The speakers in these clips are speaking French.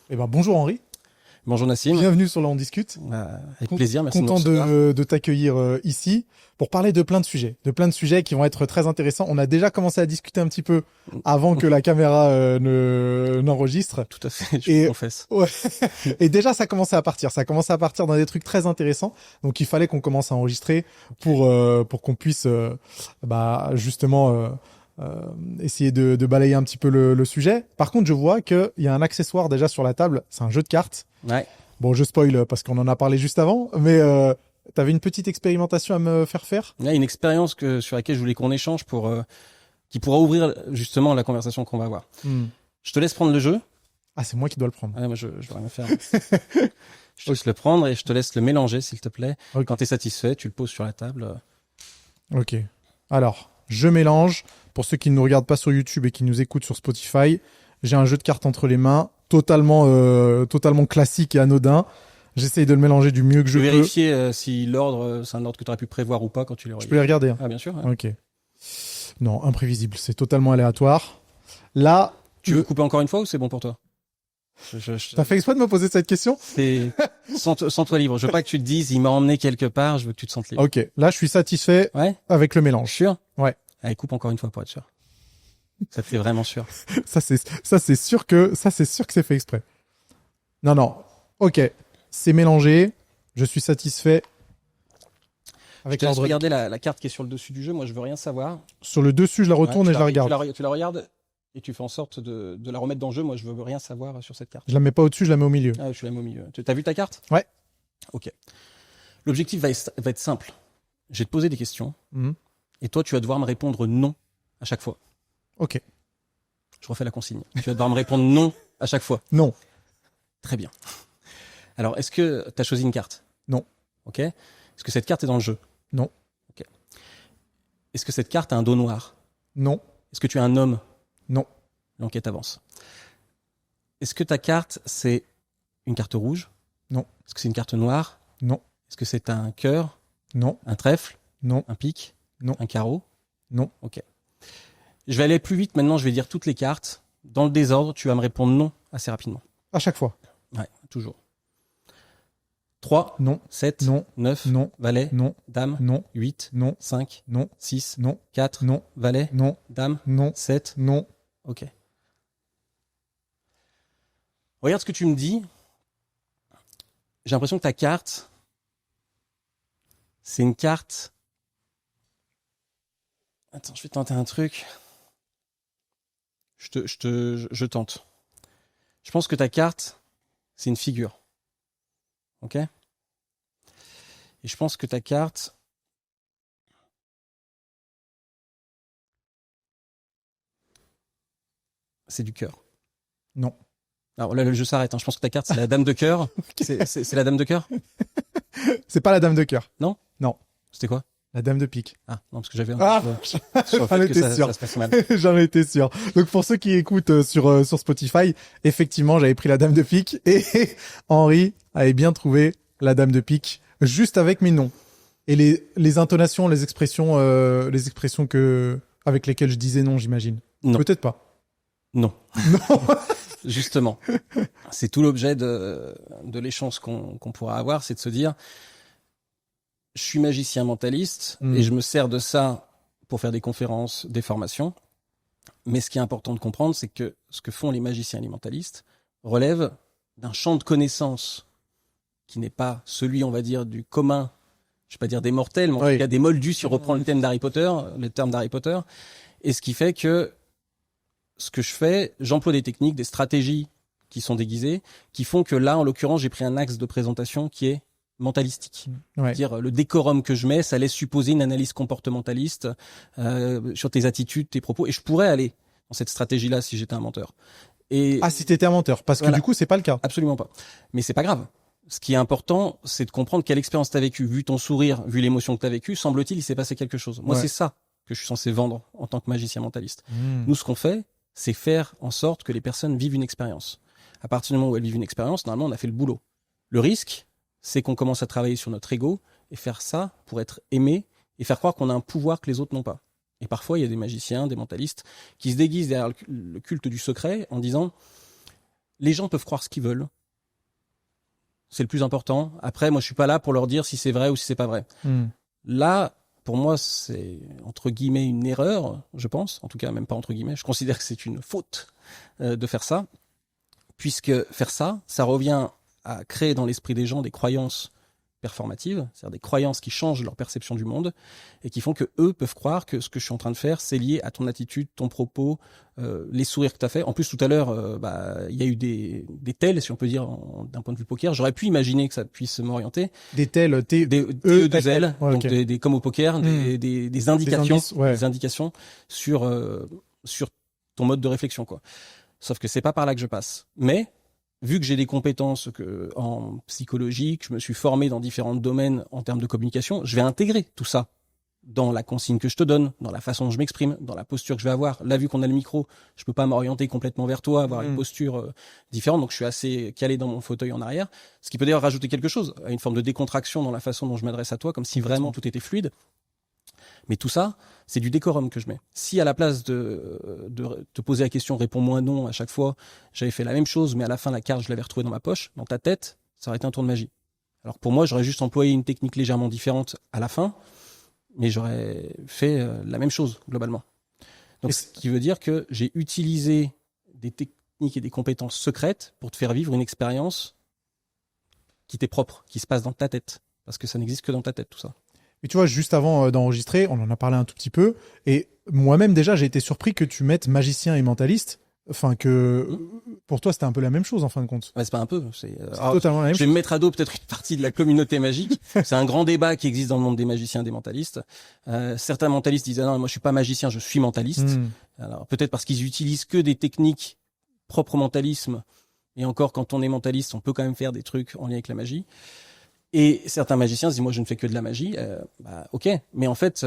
Eh ben, bonjour Henri, Bonjour Nassim. bienvenue sur Là on discute. Avec plaisir, merci Content de me recevoir. de t'accueillir ici pour parler de plein de sujets qui vont être très intéressants. On a déjà commencé à discuter un petit peu avant que la caméra n'enregistre. Tout à fait, je Et confesse. ouais, et déjà ça a commencé à partir dans des trucs très intéressants. Donc il fallait qu'on commence à enregistrer pour qu'on puisse justement essayer de balayer un petit peu le sujet. Par contre, je vois qu'il y a un accessoire déjà sur la table, c'est un jeu de cartes. Ouais. Bon, je spoil parce qu'on en a parlé juste avant, mais t'avais une petite expérimentation à me faire faire? Il y a une expérience sur laquelle je voulais qu'on échange qui pourra ouvrir justement la conversation qu'on va avoir. Hmm. Je te laisse prendre le jeu. Ah, c'est moi qui dois le prendre. Moi, je dois rien faire. Je te laisse le prendre et je te laisse le mélanger, s'il te plaît. Ok. Quand tu es satisfait, tu le poses sur la table. Ok. Alors, je mélange. Pour ceux qui ne nous regardent pas sur YouTube et qui nous écoutent sur Spotify, j'ai un jeu de cartes entre les mains, totalement classique et anodin. J'essaye de le mélanger du mieux que je Je vais peux. vérifier si l'ordre, c'est un ordre que tu aurais pu prévoir ou pas quand tu l'aurais. Je peux les regarder, hein. Ah, bien sûr. Ouais. Ok. Non, imprévisible. C'est totalement aléatoire. Là, Tu veux couper encore une fois ou c'est bon pour toi? t'as fait exprès de me poser cette question? Sens-toi libre. Je veux pas que tu te dises, il m'a emmené quelque part, je veux que tu te sentes libre. Ok. Là, je suis satisfait Ouais? avec le mélange. Sûr? Ouais. Allez, coupe encore une fois pour être sûr. Ça te fait vraiment sûr. Ça c'est sûr que c'est fait exprès. Non. Ok, c'est mélangé. Je suis satisfait Je avec te laisse l'ordre. regarder la carte qui est sur le dessus du jeu. Moi, je veux rien savoir. Sur le dessus, je la retourne Ouais, et je la regarde. Tu la regardes et tu fais en sorte de la remettre dans le jeu. Moi, je veux rien savoir sur cette carte. Je la mets pas au-dessus, je la mets au milieu. Ah, je la mets au milieu. T'as vu ta carte? Ouais. Ok. L'objectif va être simple. Je vais te poser des questions Mhm. et toi, tu vas devoir me répondre non à chaque fois. Ok. Je refais la consigne. Tu vas devoir me répondre non à chaque fois. Non. Très bien. Alors, est-ce que tu as choisi une carte? Non. Ok. Est-ce que cette carte est dans le jeu? Non. Ok. Est-ce que cette carte a un dos noir? Non. Est-ce que tu es un homme? Non. L'enquête avance. Est-ce que ta carte, c'est une carte rouge? Non. Est-ce que c'est une carte noire? Non. Est-ce que c'est un cœur? Non. Un trèfle? Non. Un pique? Non. Un carreau? Non. Ok. Je vais aller plus vite maintenant, je vais dire toutes les cartes. Dans le désordre, tu vas me répondre non assez rapidement. À chaque fois. Ouais, toujours. 3, Non. 7, Non. 9, Non. valet, Non. dame, Non. 8, Non. 5, Non. 6, Non. 4, Non. valet, Non. dame, Non. 7. Non. Ok. Regarde ce que tu me dis. J'ai l'impression que ta carte, c'est une carte. Attends, je vais tenter un truc. Je tente. Je pense que ta carte, c'est une figure. Ok? Et je pense que ta carte, c'est du cœur. Non. Alors là, le jeu s'arrête. Hein. Je pense que ta carte, c'est la dame de cœur. C'est la dame de cœur? C'est pas la dame de cœur. Non? Non. C'était quoi? La dame de pique. Ah, non, parce que j'avais Ah, sur le j'en fait que étais sûr. ça se passe mal. J'en étais sûr. Donc pour ceux qui écoutent sur Spotify, effectivement, j'avais pris la dame de pique et Henri avait bien trouvé la dame de pique juste avec mes noms et les intonations, les expressions avec lesquelles je disais non, j'imagine. Non. Peut-être pas. Non. Non. Justement. C'est tout l'objet de l'échange qu'on pourra avoir, c'est de se dire, je suis magicien mentaliste et je me sers de ça pour faire des conférences, des formations. Mais ce qui est important de comprendre, c'est que ce que font les magiciens et les mentalistes relève d'un champ de connaissances qui n'est pas celui, on va dire, du commun, je vais pas dire des mortels, mais en Oui. tout cas des moldus, si on reprend le terme d'Harry Potter. Et ce qui fait que ce que je fais, j'emploie des techniques, des stratégies qui sont déguisées, qui font que là, en l'occurrence, j'ai pris un axe de présentation qui est mentalistique. Ouais. Dire le décorum que je mets, ça laisse supposer une analyse comportementaliste sur tes attitudes, tes propos, et je pourrais aller dans cette stratégie-là si j'étais un menteur. Et Ah, si t'étais un menteur, parce que Voilà. du coup, c'est pas le cas. absolument pas. Mais c'est pas grave. Ce qui est important, c'est de comprendre quelle expérience t'as vécue. Vu ton sourire, vu l'émotion que t'as vécue, semble-t-il, il s'est passé quelque chose. Moi, Ouais. c'est ça que je suis censé vendre en tant que magicien mentaliste. Mmh. Nous, ce qu'on fait, c'est faire en sorte que les personnes vivent une expérience. À partir du moment où elles vivent une expérience, normalement, on a fait le boulot. Le risque, c'est qu'on commence à travailler sur notre ego et faire ça pour être aimé et faire croire qu'on a un pouvoir que les autres n'ont pas. Et parfois, il y a des magiciens, des mentalistes qui se déguisent derrière le culte du secret en disant les gens peuvent croire ce qu'ils veulent. C'est le plus important. Après, moi, je suis pas là pour leur dire si c'est vrai ou si c'est pas vrai. Là, pour moi, c'est entre guillemets une erreur, je pense. En tout cas, même pas entre guillemets. Je considère que c'est une faute de faire ça, puisque faire ça, ça revient à créer dans l'esprit des gens des croyances performatives, c'est-à-dire des croyances qui changent leur perception du monde et qui font que eux peuvent croire que ce que je suis en train de faire, c'est lié à ton attitude, ton propos, les sourires que tu as fait. En plus, tout à l'heure, il y a eu des tels, si on peut dire, d'un point de vue poker. J'aurais pu imaginer que ça puisse m'orienter. Des tels, des TE2L, ouais, donc okay. des comme au poker, des indications, des indications sur ton mode de réflexion, quoi. Sauf que c'est pas par là que je passe. Mais vu que j'ai des compétences en psychologie, que je me suis formé dans différents domaines en termes de communication, je vais intégrer tout ça dans la consigne que je te donne, dans la façon dont je m'exprime, dans la posture que je vais avoir. Là, vu qu'on a le micro, je peux pas m'orienter complètement vers toi, avoir une posture différente, donc je suis assez calé dans mon fauteuil en arrière, ce qui peut d'ailleurs rajouter quelque chose, à une forme de décontraction dans la façon dont je m'adresse à toi, comme si vraiment tout était fluide. Mais tout ça, c'est du décorum que je mets. Si à la place de te poser la question, réponds-moi non à chaque fois, j'avais fait la même chose, mais à la fin, la carte, je l'avais retrouvée dans ma poche, dans ta tête, ça aurait été un tour de magie. Alors pour moi, j'aurais juste employé une technique légèrement différente à la fin, mais j'aurais fait la même chose, globalement. Donc, ce qui veut dire que j'ai utilisé des techniques et des compétences secrètes pour te faire vivre une expérience qui t'est propre, qui se passe dans ta tête. Parce que ça n'existe que dans ta tête, tout ça. Et tu vois, juste avant d'enregistrer, on en a parlé un tout petit peu. Et moi-même, déjà, j'ai été surpris que tu mettes magicien et mentaliste. Enfin, que pour toi, c'était un peu la même chose, en fin de compte. Ouais, c'est pas un peu. C'est totalement la même chose. Je vais me mettre à dos peut-être une partie de la communauté magique. C'est un grand débat qui existe dans le monde des magiciens et des mentalistes. Certains mentalistes disent, ah non, moi, je suis pas magicien, je suis mentaliste. Alors, peut-être parce qu'ils utilisent que des techniques propres au mentalisme. Et encore, quand on est mentaliste, on peut quand même faire des trucs en lien avec la magie. Et certains magiciens se disent, moi, je ne fais que de la magie. Ok. Mais en fait,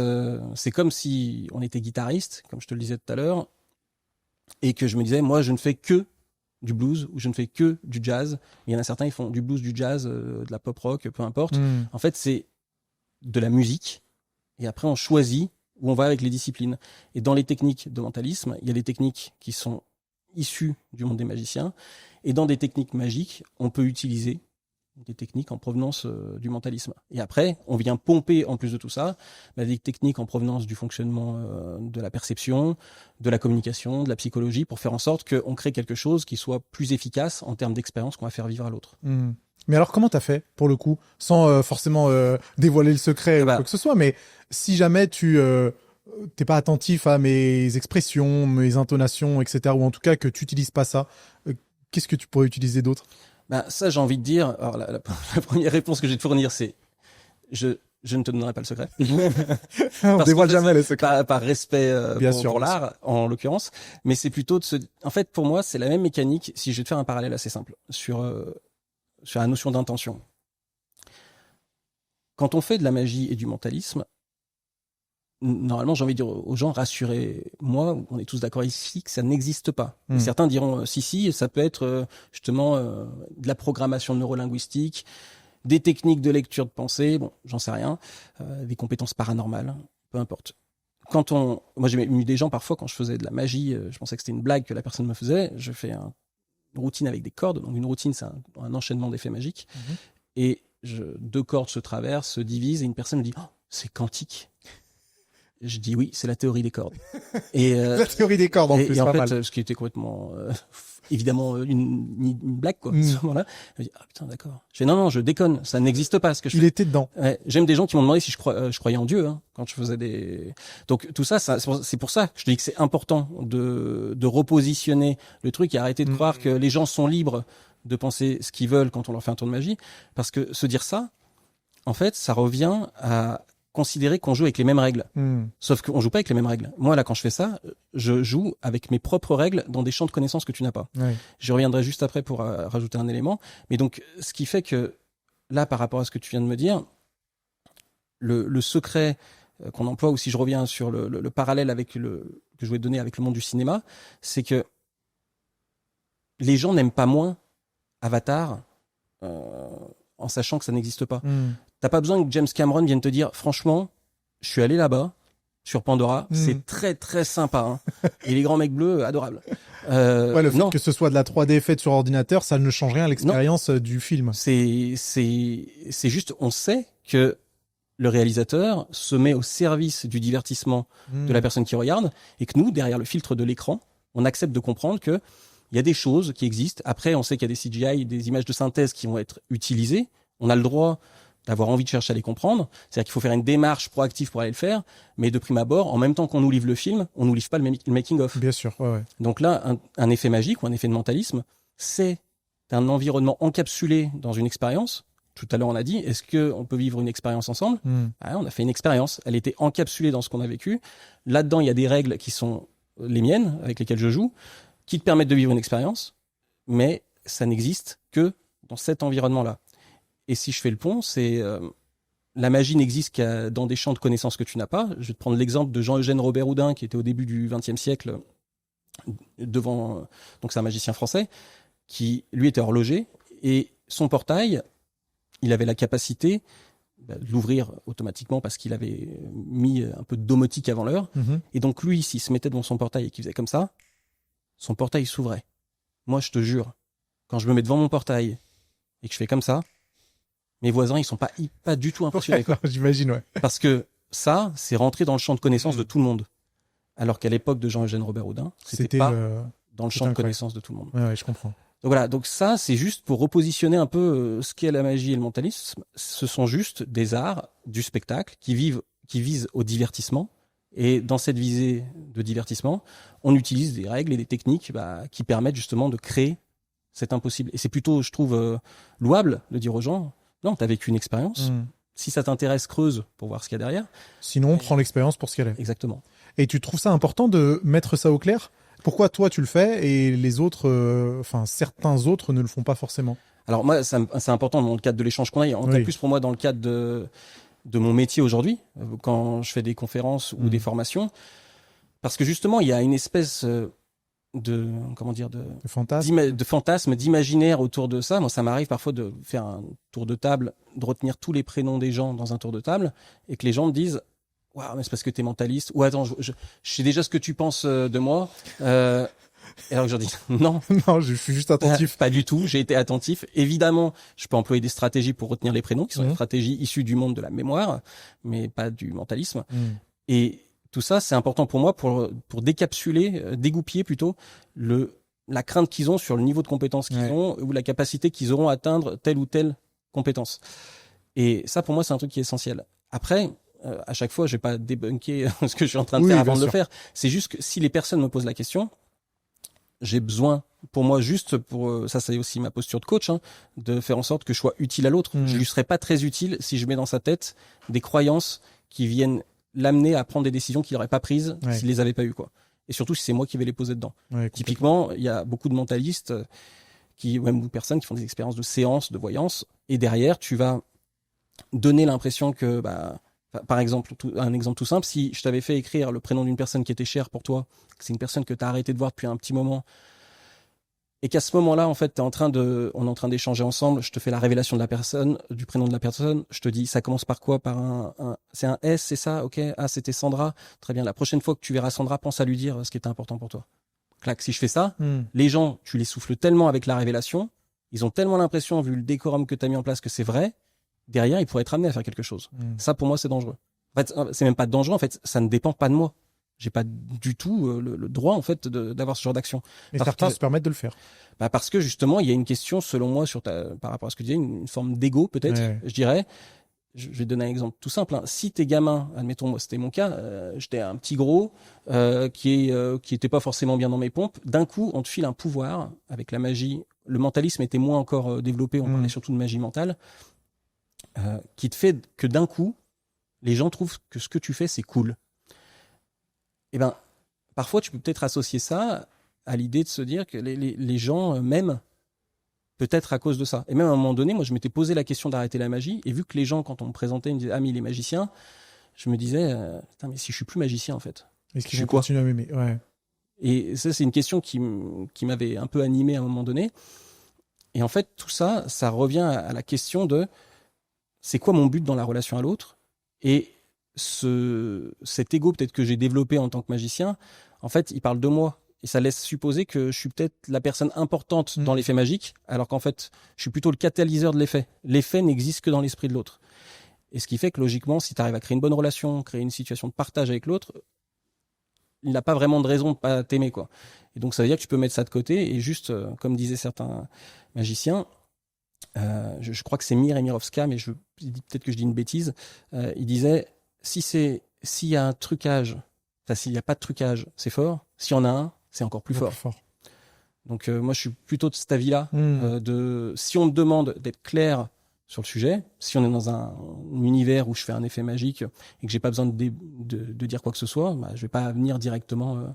c'est comme si on était guitariste, comme je te le disais tout à l'heure, et que je me disais, moi, je ne fais que du blues ou je ne fais que du jazz. Il y en a certains, ils font du blues, du jazz, de la pop rock, peu importe. En fait, c'est de la musique. Et après, on choisit où on va avec les disciplines. Et dans les techniques de mentalisme, il y a des techniques qui sont issues du monde des magiciens. Et dans des techniques magiques, on peut utiliser des techniques en provenance du mentalisme. Et après, on vient pomper, en plus de tout ça, des techniques en provenance du fonctionnement de la perception, de la communication, de la psychologie, pour faire en sorte qu'on crée quelque chose qui soit plus efficace en termes d'expérience qu'on va faire vivre à l'autre. Mais alors, comment t'as fait, pour le coup, sans forcément dévoiler le secret ou quoi que ce soit, mais si jamais tu t'es pas attentif à mes expressions, mes intonations, etc., ou en tout cas que tu utilises pas ça, qu'est-ce que tu pourrais utiliser d'autre ? Ça, j'ai envie de dire. Alors, la première réponse que je vais te fournir, c'est je ne te donnerai pas le secret. On dévoile jamais les secrets. Par respect pour l'art, en l'occurrence. Mais c'est plutôt de se. En fait, pour moi, c'est la même mécanique. Si je vais te faire un parallèle assez simple sur la notion d'intention. Quand on fait de la magie et du mentalisme, normalement, j'ai envie de dire aux gens, rassurez-moi, on est tous d'accord ici que ça n'existe pas. Certains diront, si, ça peut être justement de la programmation neurolinguistique, des techniques de lecture de pensée, bon, j'en sais rien, des compétences paranormales, peu importe. Moi, j'ai eu des gens, parfois, quand je faisais de la magie, je pensais que c'était une blague que la personne me faisait, je fais une routine avec des cordes, donc une routine, c'est un enchaînement d'effets magiques, et 2 cordes se traversent, se divisent, et une personne me dit, oh, c'est quantique. Je dis oui, c'est la théorie des cordes. Et la théorie des cordes en plus, et en pas fait, mal. Ce qui était complètement évidemment une blague, quoi. À ce moment-là, je me dis putain, d'accord. Je fais non, je déconne, ça n'existe pas ce que je fais. Il était dedans. Ouais, j'aime des gens qui m'ont demandé si je croyais en Dieu quand je faisais des. Donc tout ça, c'est pour ça que je te dis que c'est important de repositionner le truc et arrêter de croire que les gens sont libres de penser ce qu'ils veulent quand on leur fait un tour de magie, parce que se dire ça, en fait, ça revient à considérer qu'on joue avec les mêmes règles. Sauf qu'on joue pas avec les mêmes règles. Moi, là, quand je fais ça, je joue avec mes propres règles dans des champs de connaissances que tu n'as pas. Je reviendrai juste après pour rajouter un élément. Mais donc, ce qui fait que, là, par rapport à ce que tu viens de me dire, le secret qu'on emploie, ou si je reviens sur le parallèle avec que je voulais donner avec le monde du cinéma, c'est que les gens n'aiment pas moins Avatar en sachant que ça n'existe pas. T'as pas besoin que James Cameron vienne te dire, franchement, je suis allé là-bas, sur Pandora, c'est très très sympa, et les grands mecs bleus, adorables. Ouais, le fait non. que ce soit de la 3D faite sur ordinateur, ça ne change rien à l'expérience du film. C'est juste, on sait que le réalisateur se met au service du divertissement de la personne qui regarde, et que nous, derrière le filtre de l'écran, on accepte de comprendre que il y a des choses qui existent. Après, on sait qu'il y a des CGI, des images de synthèse qui vont être utilisées. On a le droit d'avoir envie de chercher à les comprendre. C'est-à-dire qu'il faut faire une démarche proactive pour aller le faire, mais de prime abord, en même temps qu'on nous livre le film, on nous livre pas le making-of. Bien sûr, ouais. Donc là, un effet magique ou un effet de mentalisme, c'est un environnement encapsulé dans une expérience. Tout à l'heure, on a dit, est-ce qu'on peut vivre une expérience ensemble ? On a fait une expérience. Elle était encapsulée dans ce qu'on a vécu. Là-dedans, il y a des règles qui sont les miennes, avec lesquelles je joue, qui te permettent de vivre une expérience, mais ça n'existe que dans cet environnement-là. Et si je fais le pont, c'est la magie n'existe qu'à dans des champs de connaissances que tu n'as pas. Je vais te prendre l'exemple de Jean-Eugène Robert Houdin, qui était au début du XXe siècle, devant, donc c'est un magicien français, qui lui était horloger, et son portail, il avait la capacité de l'ouvrir automatiquement parce qu'il avait mis un peu de domotique avant l'heure. Et donc lui, s'il se mettait devant son portail et qu'il faisait comme ça, son portail s'ouvrait. Moi, je te jure, quand je me mets devant mon portail et que je fais comme ça, mes voisins, ils sont pas du tout impressionnés. Ouais, j'imagine, ouais. Parce que ça, c'est rentré dans le champ de connaissances de tout le monde. Alors qu'à l'époque de Jean-Eugène Robert Houdin, c'était pas dans le champ de connaissances de tout le monde. Ouais, je comprends. Donc voilà, donc ça, c'est juste pour repositionner un peu ce qu'est la magie et le mentalisme. Ce sont juste des arts du spectacle qui visent au divertissement. Et dans cette visée de divertissement, on utilise des règles et des techniques qui permettent justement de créer cet impossible. Et c'est plutôt, je trouve, louable de dire aux gens, non, t'as vécu une expérience. Si ça t'intéresse, creuse pour voir ce qu'il y a derrière. Sinon, prends l'expérience pour ce qu'elle est. Exactement. Et tu trouves ça important de mettre ça au clair ? Pourquoi toi tu le fais et les autres, certains autres ne le font pas forcément ? Alors moi, c'est important dans le cadre de l'échange qu'on a, et encore plus pour moi dans le cadre de mon métier aujourd'hui, quand je fais des conférences ou des formations, parce que justement, il y a une espèce de fantasme, d'imaginaire autour de ça. Moi, ça m'arrive parfois de faire un tour de table, de retenir tous les prénoms des gens dans un tour de table, et que les gens me disent « Waouh, mais c'est parce que t'es mentaliste » ou « Attends, je sais déjà ce que tu penses de moi. » Et alors que je leur dis non. Non, je suis juste attentif. Pas du tout, j'ai été attentif. Évidemment, je peux employer des stratégies pour retenir les prénoms, qui sont des stratégies issues du monde de la mémoire, mais pas du mentalisme. Et tout ça, c'est important pour moi pour décapsuler, dégoupiller plutôt la crainte qu'ils ont sur le niveau de compétence qu'ils ont ou la capacité qu'ils auront à atteindre telle ou telle compétence. Et ça, pour moi, c'est un truc qui est essentiel. Après, à chaque fois, je vais pas débunker ce que je suis en train de faire avant de le faire. C'est juste que si les personnes me posent la question, j'ai besoin, pour moi, juste pour ça, c'est aussi ma posture de coach, de faire en sorte que je sois utile à l'autre. Je lui serais pas très utile si je mets dans sa tête des croyances qui viennent l'amener à prendre des décisions qu'il n'aurait pas prises s'il les avait pas eues, quoi. Et surtout si c'est moi qui vais les poser dedans. Typiquement, il y a beaucoup de mentalistes même de personnes qui font des expériences de séance, de voyance, et derrière, tu vas donner l'impression que, par exemple, un exemple tout simple, si je t'avais fait écrire le prénom d'une personne qui était chère pour toi, que c'est une personne que tu as arrêté de voir depuis un petit moment, et qu'à ce moment-là, en fait, on est en train d'échanger ensemble, je te fais la révélation de la personne, du prénom de la personne, je te dis, ça commence par quoi? Par c'est un S, c'est ça? Ok. Ah, c'était Sandra. Très bien. La prochaine fois que tu verras Sandra, pense à lui dire ce qui était important pour toi. Clac, si je fais ça, les gens, tu les souffles tellement avec la révélation, ils ont tellement l'impression, vu le décorum que tu as mis en place, que c'est vrai, derrière, ils pourraient être amenés à faire quelque chose. Ça, pour moi, c'est dangereux. En fait, c'est même pas dangereux, en fait, ça ne dépend pas de moi. J'ai pas du tout le droit, en fait, d'avoir ce genre d'action. Et certains se permettent de le faire. Parce que, justement, il y a une question, selon moi, par rapport à ce que tu disais, une forme d'ego, peut-être, je dirais. Je vais donner un exemple tout simple. Si t'es gamin, admettons, moi, c'était mon cas, j'étais un petit gros, qui était pas forcément bien dans mes pompes. D'un coup, on te file un pouvoir avec la magie. Le mentalisme était moins encore développé, on parlait surtout de magie mentale, qui te fait que d'un coup, les gens trouvent que ce que tu fais, c'est cool. Et parfois, tu peux peut-être associer ça à l'idée de se dire que les gens m'aiment peut-être à cause de ça. Et même à un moment donné, moi, je m'étais posé la question d'arrêter la magie, et vu que les gens, quand on me présentait, ils me disaient « Ah, mais il est magicien », je me disais « Putain, mais si je suis plus magicien, en fait, est-ce qu'ils vont continuer à m'aimer ?» Et ça, c'est une question qui m'avait un peu animé à un moment donné. Et en fait, tout ça, ça revient à la question de c'est quoi mon but dans la relation à l'autre? Et cet ego peut-être que j'ai développé en tant que magicien, en fait, il parle de moi. Et ça laisse supposer que je suis peut-être la personne importante dans l'effet magique, alors qu'en fait, je suis plutôt le catalyseur de l'effet. L'effet n'existe que dans l'esprit de l'autre. Et ce qui fait que logiquement, si tu arrives à créer une bonne relation, créer une situation de partage avec l'autre, il n'a pas vraiment de raison de pas t'aimer, quoi. Et donc ça veut dire que tu peux mettre ça de côté et juste, comme disaient certains magiciens, je crois que c'est Mir Emirovska, mais peut-être que je dis une bêtise, il disait, s'il y a un trucage, enfin s'il n'y a pas de trucage, c'est fort. S'il y en a un, c'est encore plus fort. Donc moi je suis plutôt de cet avis-là, si on me demande d'être clair sur le sujet, si on est dans un univers où je fais un effet magique et que j'ai pas besoin de dire quoi que ce soit, bah, je vais pas venir directement.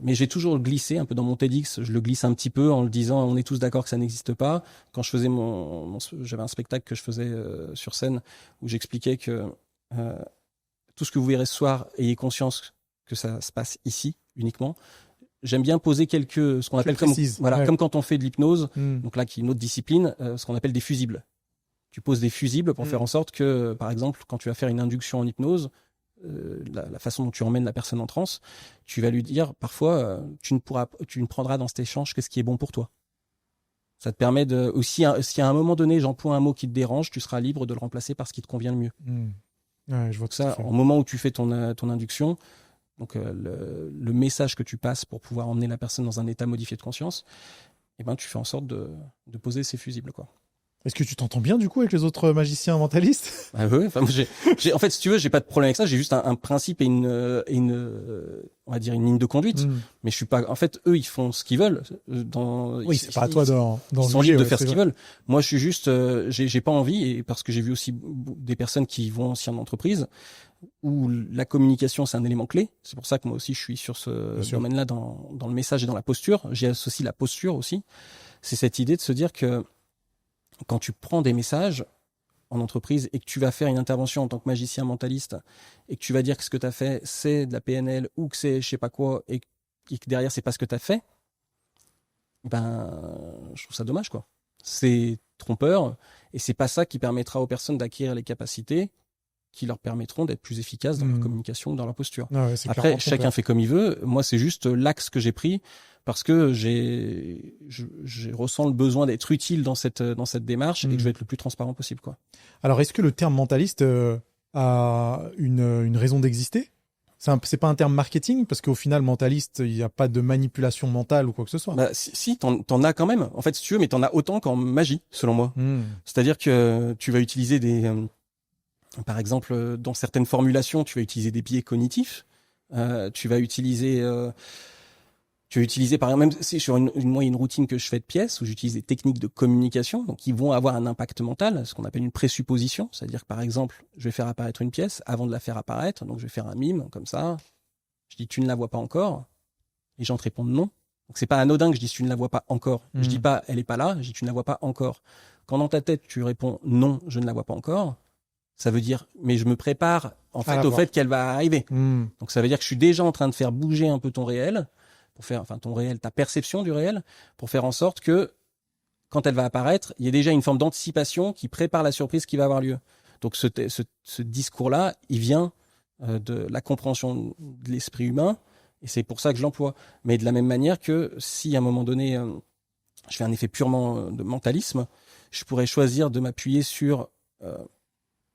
Mais j'ai toujours glissé un peu dans mon TEDx, je le glisse un petit peu en le disant on est tous d'accord que ça n'existe pas. Quand je faisais j'avais un spectacle que je faisais sur scène où j'expliquais que tout ce que vous verrez ce soir, ayez conscience que ça se passe ici uniquement. J'aime bien poser ce qu'on appelle comme quand on fait de l'hypnose, donc là qui est une autre discipline, ce qu'on appelle des fusibles. Tu poses des fusibles pour faire en sorte que, par exemple, quand tu vas faire une induction en hypnose, la façon dont tu emmènes la personne en transe, tu vas lui dire parfois tu ne prendras dans cet échange que ce qui est bon pour toi. Ça te permet aussi, si à un moment donné j'emploie un mot qui te dérange, tu seras libre de le remplacer par ce qui te convient le mieux. Ouais, je vois tout ça. Au moment où tu fais ton induction. Donc le message que tu passes pour pouvoir emmener la personne dans un état modifié de conscience, eh ben tu fais en sorte de poser ces fusibles, quoi. Est-ce que tu t'entends bien du coup avec les autres magiciens mentalistes? Ah oui, enfin, en fait, si tu veux, j'ai pas de problème avec ça. J'ai juste un principe et une on va dire une ligne de conduite. Mais je suis pas. En fait, eux, ils font ce qu'ils veulent. Oui, c'est pas à toi ils sont libres de faire ce qu'ils veulent. Moi, je suis juste, j'ai pas envie, et parce que j'ai vu aussi des personnes qui vont aussi en entreprise où la communication c'est un élément clé. C'est pour ça que moi aussi je suis sur ce domaine-là dans le message et dans la posture. J'y associe la posture aussi. C'est cette idée de se dire que quand tu prends des messages en entreprise et que tu vas faire une intervention en tant que magicien mentaliste et que tu vas dire que ce que tu as fait c'est de la PNL ou que c'est je sais pas quoi et que derrière c'est pas ce que tu as fait, ben je trouve ça dommage, quoi. C'est trompeur et c'est pas ça qui permettra aux personnes d'acquérir les capacités qui leur permettront d'être plus efficaces dans leur communication, dans leur posture. Ah ouais, après, chacun fait comme il veut. Moi, c'est juste l'axe que j'ai pris parce que je ressens le besoin d'être utile dans cette démarche et que je vais être le plus transparent possible, quoi. Alors, est-ce que le terme mentaliste a une raison d'exister? C'est pas un terme marketing parce qu'au final, mentaliste, il n'y a pas de manipulation mentale ou quoi que ce soit. Bah, si t'en as quand même. En fait, si tu veux, mais t'en as autant qu'en magie, selon moi. C'est-à-dire que tu vas utiliser par exemple, dans certaines formulations, tu vas utiliser des biais cognitifs. Tu vas utiliser, par exemple, même si sur une routine que je fais de pièces où j'utilise des techniques de communication, donc qui vont avoir un impact mental, ce qu'on appelle une présupposition. C'est-à-dire que par exemple, je vais faire apparaître une pièce avant de la faire apparaître, donc je vais faire un mime comme ça. Je dis tu ne la vois pas encore, les gens te répondent non. Donc c'est pas anodin que je dise tu ne la vois pas encore. Je dis pas elle est pas là, je dis tu ne la vois pas encore. Quand dans ta tête tu réponds non, je ne la vois pas encore. Ça veut dire, mais je me prépare en fait au fait qu'elle va arriver. Donc ça veut dire que je suis déjà en train de faire bouger un peu ton réel, ta perception du réel, pour faire en sorte que quand elle va apparaître, il y a déjà une forme d'anticipation qui prépare la surprise qui va avoir lieu. Donc ce discours-là, il vient de la compréhension de l'esprit humain, et c'est pour ça que je l'emploie. Mais de la même manière que si à un moment donné, je fais un effet purement de mentalisme, je pourrais choisir de m'appuyer sur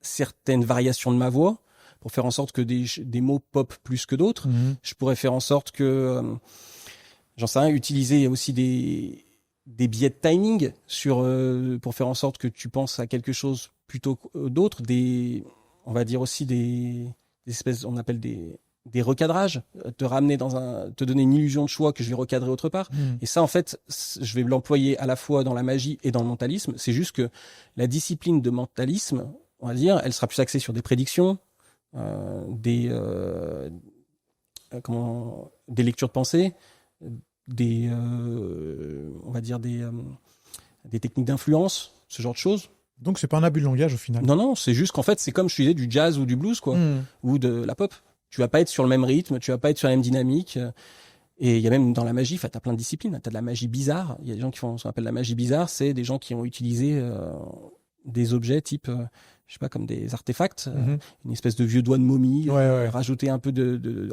certaines variations de ma voix pour faire en sorte que des mots pop plus que d'autres. Je pourrais faire en sorte que, j'en sais rien, utiliser aussi des biais de timing pour faire en sorte que tu penses à quelque chose plutôt que d'autres. On va dire aussi des espèces, on appelle des recadrages, te donner une illusion de choix que je vais recadrer autre part. Et ça, en fait, je vais l'employer à la fois dans la magie et dans le mentalisme. C'est juste que la discipline de mentalisme, on va dire, elle sera plus axée sur des prédictions, des lectures de pensée, on va dire des techniques d'influence, ce genre de choses. Donc c'est pas un abus de langage au final. Non, c'est juste qu'en fait, c'est comme je disais du jazz ou du blues, quoi, ou de la pop. Tu vas pas être sur le même rythme, tu vas pas être sur la même dynamique. Et il y a même dans la magie, t'as plein de disciplines. T'as de la magie bizarre. Il y a des gens qui font ce qu'on appelle la magie bizarre. C'est des gens qui ont utilisé des objets type, je sais pas, comme des artefacts, Mhm. une espèce de vieux doigt de momie, Ouais. rajouter un peu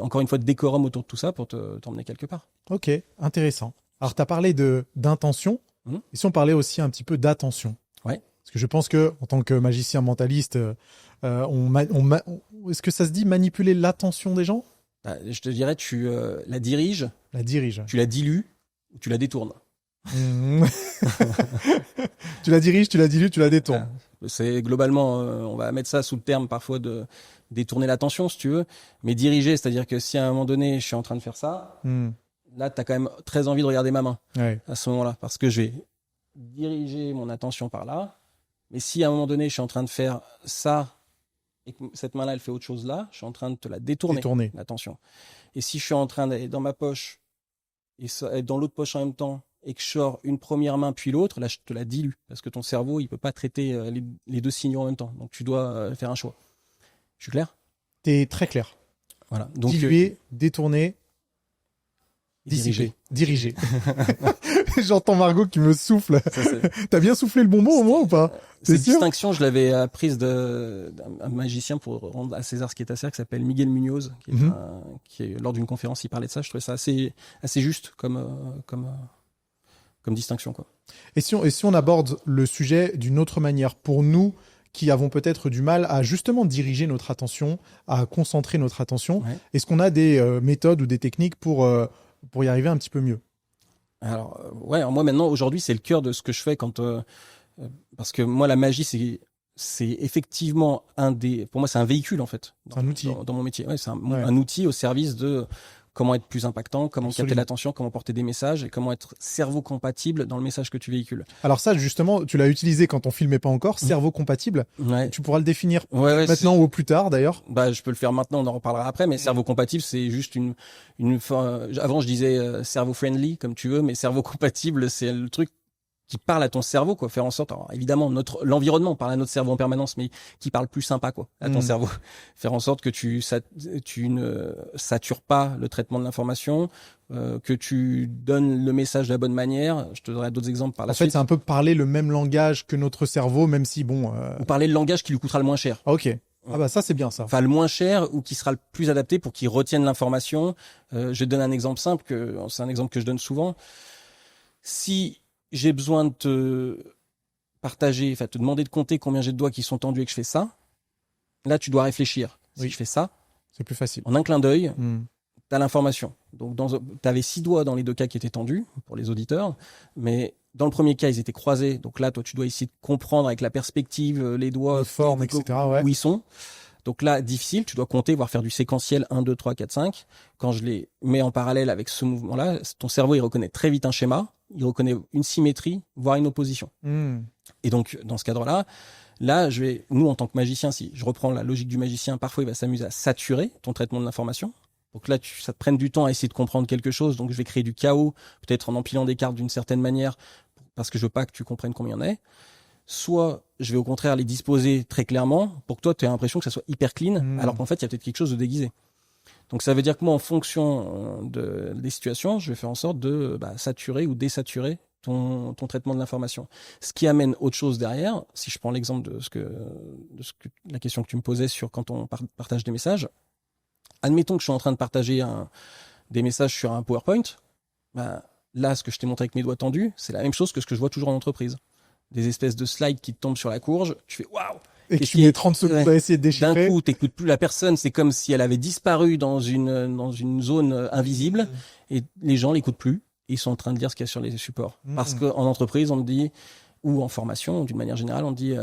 encore une fois, de décorum autour de tout ça pour t'emmener quelque part. Ok, intéressant. Alors, tu as parlé d'intention. Mhm. Et si on parlait aussi un petit peu d'attention? Ouais. Parce que je pense que, en tant que magicien mentaliste, est-ce que ça se dit manipuler l'attention des gens? Je te dirais, tu la diriges, La dirige. tu la dilues, ou tu la détournes. Mhm. Tu la diriges, tu la dilues, tu la détournes. C'est globalement, on va mettre ça sous le terme parfois de détourner l'attention, si tu veux, mais diriger, c'est-à-dire que si à un moment donné, je suis en train de faire ça, Mhm. là, tu as quand même très envie de regarder ma main Ouais. à ce moment-là, parce que je vais diriger mon attention par là, mais si à un moment donné, je suis en train de faire ça, et que cette main-là, elle fait autre chose là, je suis en train de te la détourner, l'attention. Et si je suis en train d'aller dans ma poche, et être dans l'autre poche en même temps, et que je sors une première main puis l'autre, là je te la dilue parce que ton cerveau il peut pas traiter les deux signaux en même temps, donc tu dois faire un choix. Je suis clair? T'es très clair. Voilà. Donc Diluer, détourner, diriger. Diriger. J'entends Margot qui me souffle. T'as bien soufflé le bonbon au moins ou pas? Cette sûr distinction, je l'avais apprise d'un magicien pour rendre à César ce qui est à César, qui s'appelle Miguel Munoz, qui est lors d'une conférence, il parlait de ça. Je trouvais ça assez juste comme distinction, quoi. Et si on aborde le sujet d'une autre manière, pour nous qui avons peut-être du mal à justement diriger notre attention, à concentrer notre attention, Ouais. est-ce qu'on a des méthodes ou des techniques pour y arriver un petit peu mieux? Alors, alors moi maintenant, aujourd'hui, c'est le cœur de ce que je fais parce que moi, la magie, c'est effectivement pour moi, c'est un véhicule, en fait. C'est un outil. Dans mon métier. Ouais, c'est un outil au service de comment être plus impactant, comment capter l'attention, comment porter des messages et comment être cerveau compatible dans le message que tu véhicules. Alors ça, justement, tu l'as utilisé quand on filmait pas encore, cerveau compatible. Ouais. Tu pourras le définir maintenant ou plus tard, d'ailleurs. Je peux le faire maintenant, on en reparlera après, mais cerveau compatible, c'est juste avant, je disais cerveau friendly, comme tu veux, mais cerveau compatible, c'est le truc qui parle à ton cerveau, quoi. Faire en sorte, alors, évidemment, l'environnement parle à notre cerveau en permanence, mais qui parle plus sympa, quoi, à ton cerveau. Faire en sorte que tu ne satures pas le traitement de l'information, que tu donnes le message de la bonne manière. Je te donnerai d'autres exemples par la suite. En fait, c'est un peu parler le même langage que notre cerveau, même si bon. Ou parler le langage qui lui coûtera le moins cher. Ok. Ah bah ça c'est bien ça. Enfin le moins cher ou qui sera le plus adapté pour qu'il retienne l'information. Je te donne un exemple simple c'est un exemple que je donne souvent. Si j'ai besoin de te partager, enfin te demander de compter combien j'ai de doigts qui sont tendus et que je fais ça, là tu dois réfléchir. Si je fais ça, c'est plus facile. En un clin d'œil, tu as l'information. Donc tu avais 6 doigts dans les deux cas qui étaient tendus pour les auditeurs, mais dans le premier cas, ils étaient croisés. Donc là, toi, tu dois essayer de comprendre avec la perspective, les doigts, les formes, etc. Où ils sont. Donc là, difficile, tu dois compter, voire faire du séquentiel 1, 2, 3, 4, 5. Quand je les mets en parallèle avec ce mouvement-là, ton cerveau, il reconnaît très vite un schéma, il reconnaît une symétrie, voire une opposition. Et donc, dans ce cadre-là, nous, en tant que magicien, si je reprends la logique du magicien, parfois, il va s'amuser à saturer ton traitement de l'information. Donc là, ça te prenne du temps à essayer de comprendre quelque chose. Donc, je vais créer du chaos, peut-être en empilant des cartes d'une certaine manière, parce que je veux pas que tu comprennes combien il y en a. Soit je vais au contraire les disposer très clairement pour que toi tu aies l'impression que ça soit hyper clean, alors qu'en fait il y a peut-être quelque chose de déguisé. Donc ça veut dire que moi en fonction des situations, je vais faire en sorte de saturer ou désaturer ton traitement de l'information. Ce qui amène autre chose derrière. Si je prends l'exemple de la question que tu me posais sur quand on partage des messages, admettons que je suis en train de partager des messages sur un PowerPoint. Là, ce que je t'ai montré avec mes doigts tendus, c'est la même chose que ce que je vois toujours en entreprise. Des espèces de slides qui te tombent sur la courge, tu fais waouh! Et que tu mets 30 secondes à essayer de déchiffrer. D'un coup, t'écoutes plus la personne, c'est comme si elle avait disparu dans une zone invisible et les gens l'écoutent plus. Et ils sont en train de lire ce qu'il y a sur les supports. Parce qu'en entreprise, on me dit, ou en formation, d'une manière générale, on me dit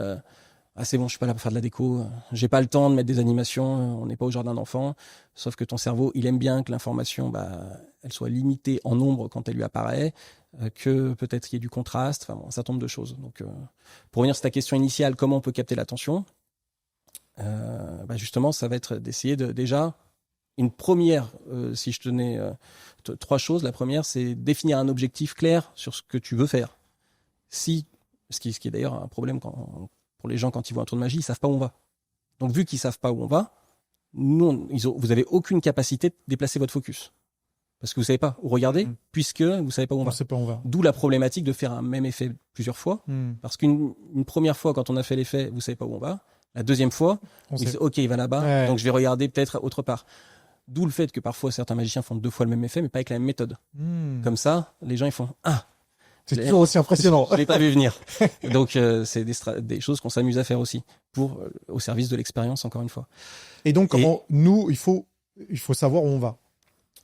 c'est bon, je suis pas là pour faire de la déco, j'ai pas le temps de mettre des animations, on n'est pas au jardin d'enfants. Sauf que ton cerveau, il aime bien que l'information, elle soit limitée en nombre quand elle lui apparaît, que peut-être il y ait du contraste, enfin bon, un certain nombre de choses. Donc, pour revenir sur ta question initiale, comment on peut capter l'attention, justement, ça va être d'essayer déjà une première, si je tenais 3 choses. La première, c'est définir un objectif clair sur ce que tu veux faire. Ce qui est d'ailleurs un problème pour les gens quand ils voient un tour de magie, ils savent pas où on va. Donc vu qu'ils savent pas où on va, vous avez aucune capacité de déplacer votre focus. parce que vous savez pas où regarder, puisque vous savez pas où on va. sait pas où on va. D'où la problématique de faire un même effet plusieurs fois, parce qu'une première fois, quand on a fait l'effet, vous savez pas où on va. La deuxième fois, vous dites, ok, il va là-bas, donc je vais regarder peut-être autre part. D'où le fait que parfois certains magiciens font 2 fois le même effet, mais pas avec la même méthode. Comme ça, les gens ils font c'est toujours aussi impressionnant. Je l'ai pas vu venir. Donc c'est des choses qu'on s'amuse à faire aussi, au service de l'expérience encore une fois. Et donc nous, il faut savoir où on va.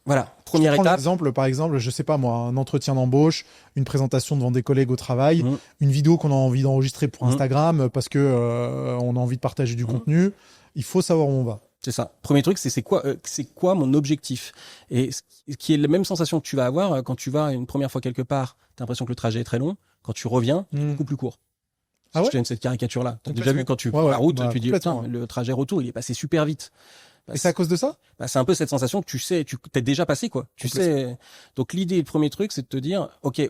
Voilà, première étape. Par exemple, je sais pas moi, un entretien d'embauche, une présentation devant des collègues au travail, une vidéo qu'on a envie d'enregistrer pour Instagram parce que on a envie de partager du contenu. Il faut savoir où on va. C'est ça. Premier truc, c'est quoi mon objectif? Et ce qui est la même sensation que tu vas avoir quand tu vas une première fois quelque part, t'as l'impression que le trajet est très long. Quand tu reviens, beaucoup plus court. Ah ouais? Je te donne cette caricature-là. T'as déjà vu quand tu prends la route, tu dis, putain, le trajet retour, il est passé super vite. Et c'est à cause de ça? C'est un peu cette sensation que tu sais, t'es déjà passé, quoi. Tu sais. Donc l'idée, le premier truc, c'est de te dire, ok,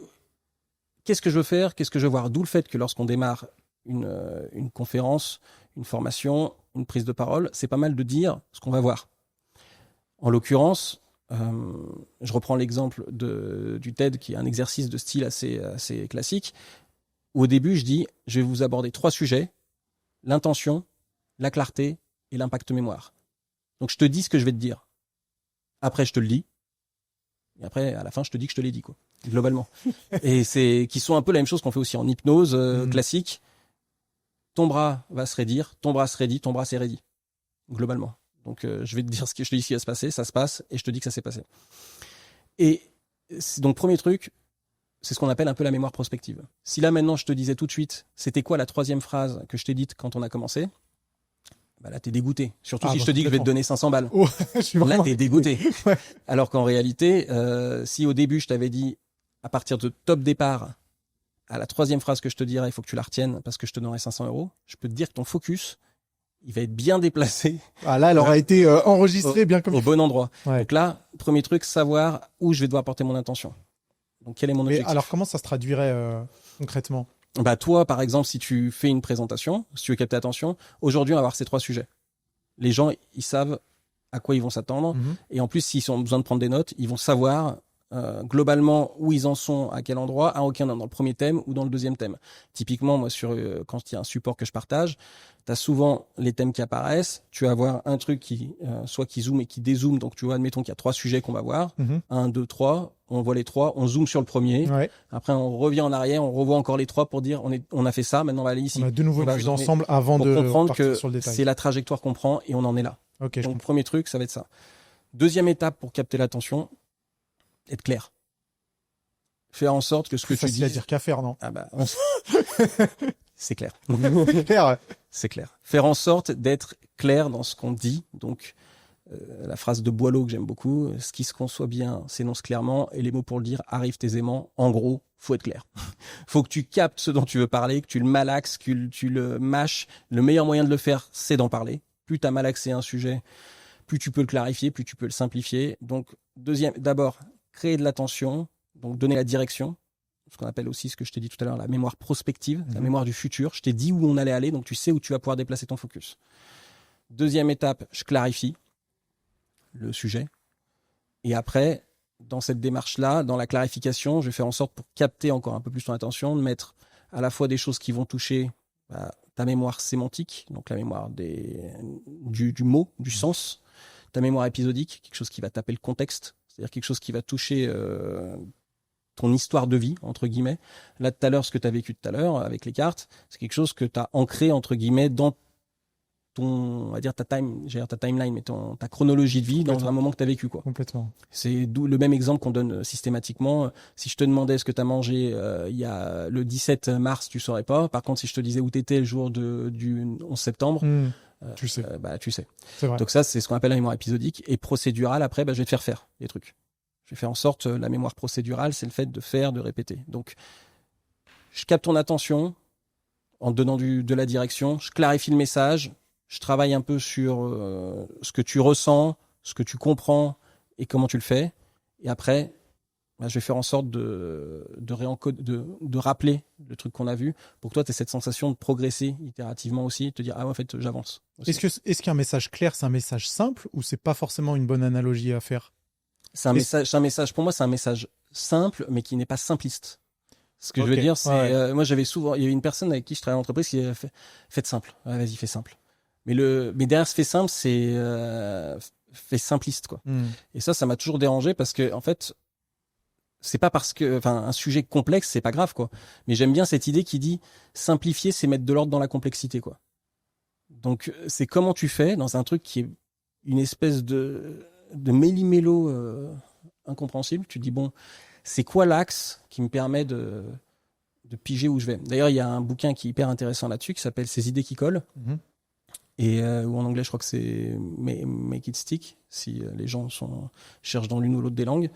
qu'est-ce que je veux faire? Qu'est-ce que je veux voir? D'où le fait que lorsqu'on démarre une conférence, une formation, une prise de parole, c'est pas mal de dire ce qu'on va voir. En l'occurrence, je reprends l'exemple du TED, qui est un exercice de style assez classique, où au début, je dis, je vais vous aborder 3 sujets, l'intention, la clarté et l'impact mémoire. Donc, je te dis ce que je vais te dire. Après, je te le dis. Et après, à la fin, je te dis que je te l'ai dit, quoi. Globalement. Et qui sont un peu la même chose qu'on fait aussi en hypnose classique. Ton bras va se raidir, ton bras se raidit, ton bras s'est raidi. Globalement. Donc, je vais te dire je te dis ce qui va se passer, ça se passe, et je te dis que ça s'est passé. Et donc, premier truc, c'est ce qu'on appelle un peu la mémoire prospective. Si là, maintenant, je te disais tout de suite, c'était quoi la 3e phrase que je t'ai dite quand on a commencé? Bah là, t'es dégoûté. Surtout si je te dis que je vais te donner 500 balles. Oh, là, t'es dégoûté. Ouais. Alors qu'en réalité, si au début, je t'avais dit, à partir de top départ, à la 3e phrase que je te dirais, il faut que tu la retiennes parce que je te donnerai 500 €, je peux te dire que ton focus, il va être bien déplacé. Ah là, elle aura été enregistrée bien comme au bon endroit. Ouais. Donc là, premier truc, savoir où je vais devoir porter mon attention. Donc, quel est mon objectif? Alors, comment ça se traduirait concrètement? Bah toi, par exemple, si tu fais une présentation, si tu veux capter l'attention, aujourd'hui, on va avoir ces 3 sujets. Les gens, ils savent à quoi ils vont s'attendre. Et en plus, s'ils ont besoin de prendre des notes, ils vont savoir globalement où ils en sont, à quel endroit, dans le premier thème ou dans le deuxième thème. Typiquement, moi, quand il y a un support que je partage, tu as souvent les thèmes qui apparaissent. Tu vas avoir un truc soit qui zoome et qui dézoome. Donc, tu vois, admettons qu'il y a 3 sujets qu'on va voir. 1, 2, 3. On voit les 3. On zoome sur le premier. Ouais. Après, on revient en arrière. On revoit encore les 3 pour dire on a fait ça. Maintenant, on va aller ici. On a de nouveau vu ensemble avant de comprendre que sur le détail. C'est la trajectoire qu'on prend et on en est là. Okay, donc, premier truc, ça va être ça. Deuxième étape pour capter l'attention, être clair. Faire en sorte que ce que tu dis... C'est facile à dire qu'à faire, non? Ah bah, c'est clair. Clair. C'est clair. Faire en sorte d'être clair dans ce qu'on dit. Donc, la phrase de Boileau que j'aime beaucoup, ce qui se conçoit bien s'énonce clairement et les mots pour le dire arrivent aisément. En gros, faut être clair. Faut que tu captes ce dont tu veux parler, que tu le malaxes, que tu le mâches. Le meilleur moyen de le faire, c'est d'en parler. Plus tu as malaxé un sujet, plus tu peux le clarifier, plus tu peux le simplifier. Donc, d'abord, créer de l'attention, donc donner la direction, ce qu'on appelle aussi ce que je t'ai dit tout à l'heure, la mémoire prospective, la mémoire du futur. Je t'ai dit où on allait aller, donc tu sais où tu vas pouvoir déplacer ton focus. Deuxième étape, je clarifie le sujet. Et après, dans cette démarche-là, dans la clarification, je vais faire en sorte pour capter encore un peu plus ton attention, de mettre à la fois des choses qui vont toucher ta mémoire sémantique, donc la mémoire du mot, du sens, ta mémoire épisodique, quelque chose qui va taper le contexte, c'est-à-dire quelque chose qui va toucher ton histoire de vie, entre guillemets. Là, tout à l'heure, ce que tu as vécu tout à l'heure avec les cartes, c'est quelque chose que tu as ancré, entre guillemets, dans on va dire ta timeline, mais ta chronologie de vie dans un moment que tu as vécu, quoi. Complètement. C'est d'où le même exemple qu'on donne systématiquement. Si je te demandais ce que tu as mangé il y a le 17 mars, tu saurais pas. Par contre, si je te disais où tu étais le jour du 11 septembre, tu sais. Tu sais. C'est vrai. Donc ça, c'est ce qu'on appelle la mémoire épisodique. Et procédurale, après, je vais te faire des trucs. Je vais faire en sorte, la mémoire procédurale, c'est le fait de faire, de répéter. Donc, je capte ton attention en te donnant de la direction, je clarifie le message, je travaille un peu sur ce que tu ressens, ce que tu comprends et comment tu le fais. Et après, je vais faire en sorte de rappeler le truc qu'on a vu pour que toi, tu aies cette sensation de progresser itérativement aussi, de te dire, en fait, j'avance. Est-ce qu'un message clair, c'est un message simple ou c'est pas forcément une bonne analogie à faire? Pour moi, c'est un message simple, mais qui n'est pas simpliste. Ce que je veux Ok. dire, c'est, Ouais. moi, il y avait une personne avec qui je travaillais en entreprise qui a fait, faites simple. Ouais, vas-y, fais simple. Mais derrière ce fait simple, c'est, fait simpliste, quoi. Et ça m'a toujours dérangé parce que, en fait, c'est pas parce que, enfin, un sujet complexe, c'est pas grave, quoi. Mais j'aime bien cette idée qui dit simplifier, c'est mettre de l'ordre dans la complexité, quoi. Donc, c'est comment tu fais dans un truc qui est une espèce de méli-mélo incompréhensible. Tu te dis, bon, c'est quoi l'axe qui me permet de piger où je vais. D'ailleurs, il y a un bouquin qui est hyper intéressant là-dessus qui s'appelle Ces idées qui collent. Et ou en anglais, je crois que c'est Make It Stick, si les gens cherchent dans l'une ou l'autre des langues.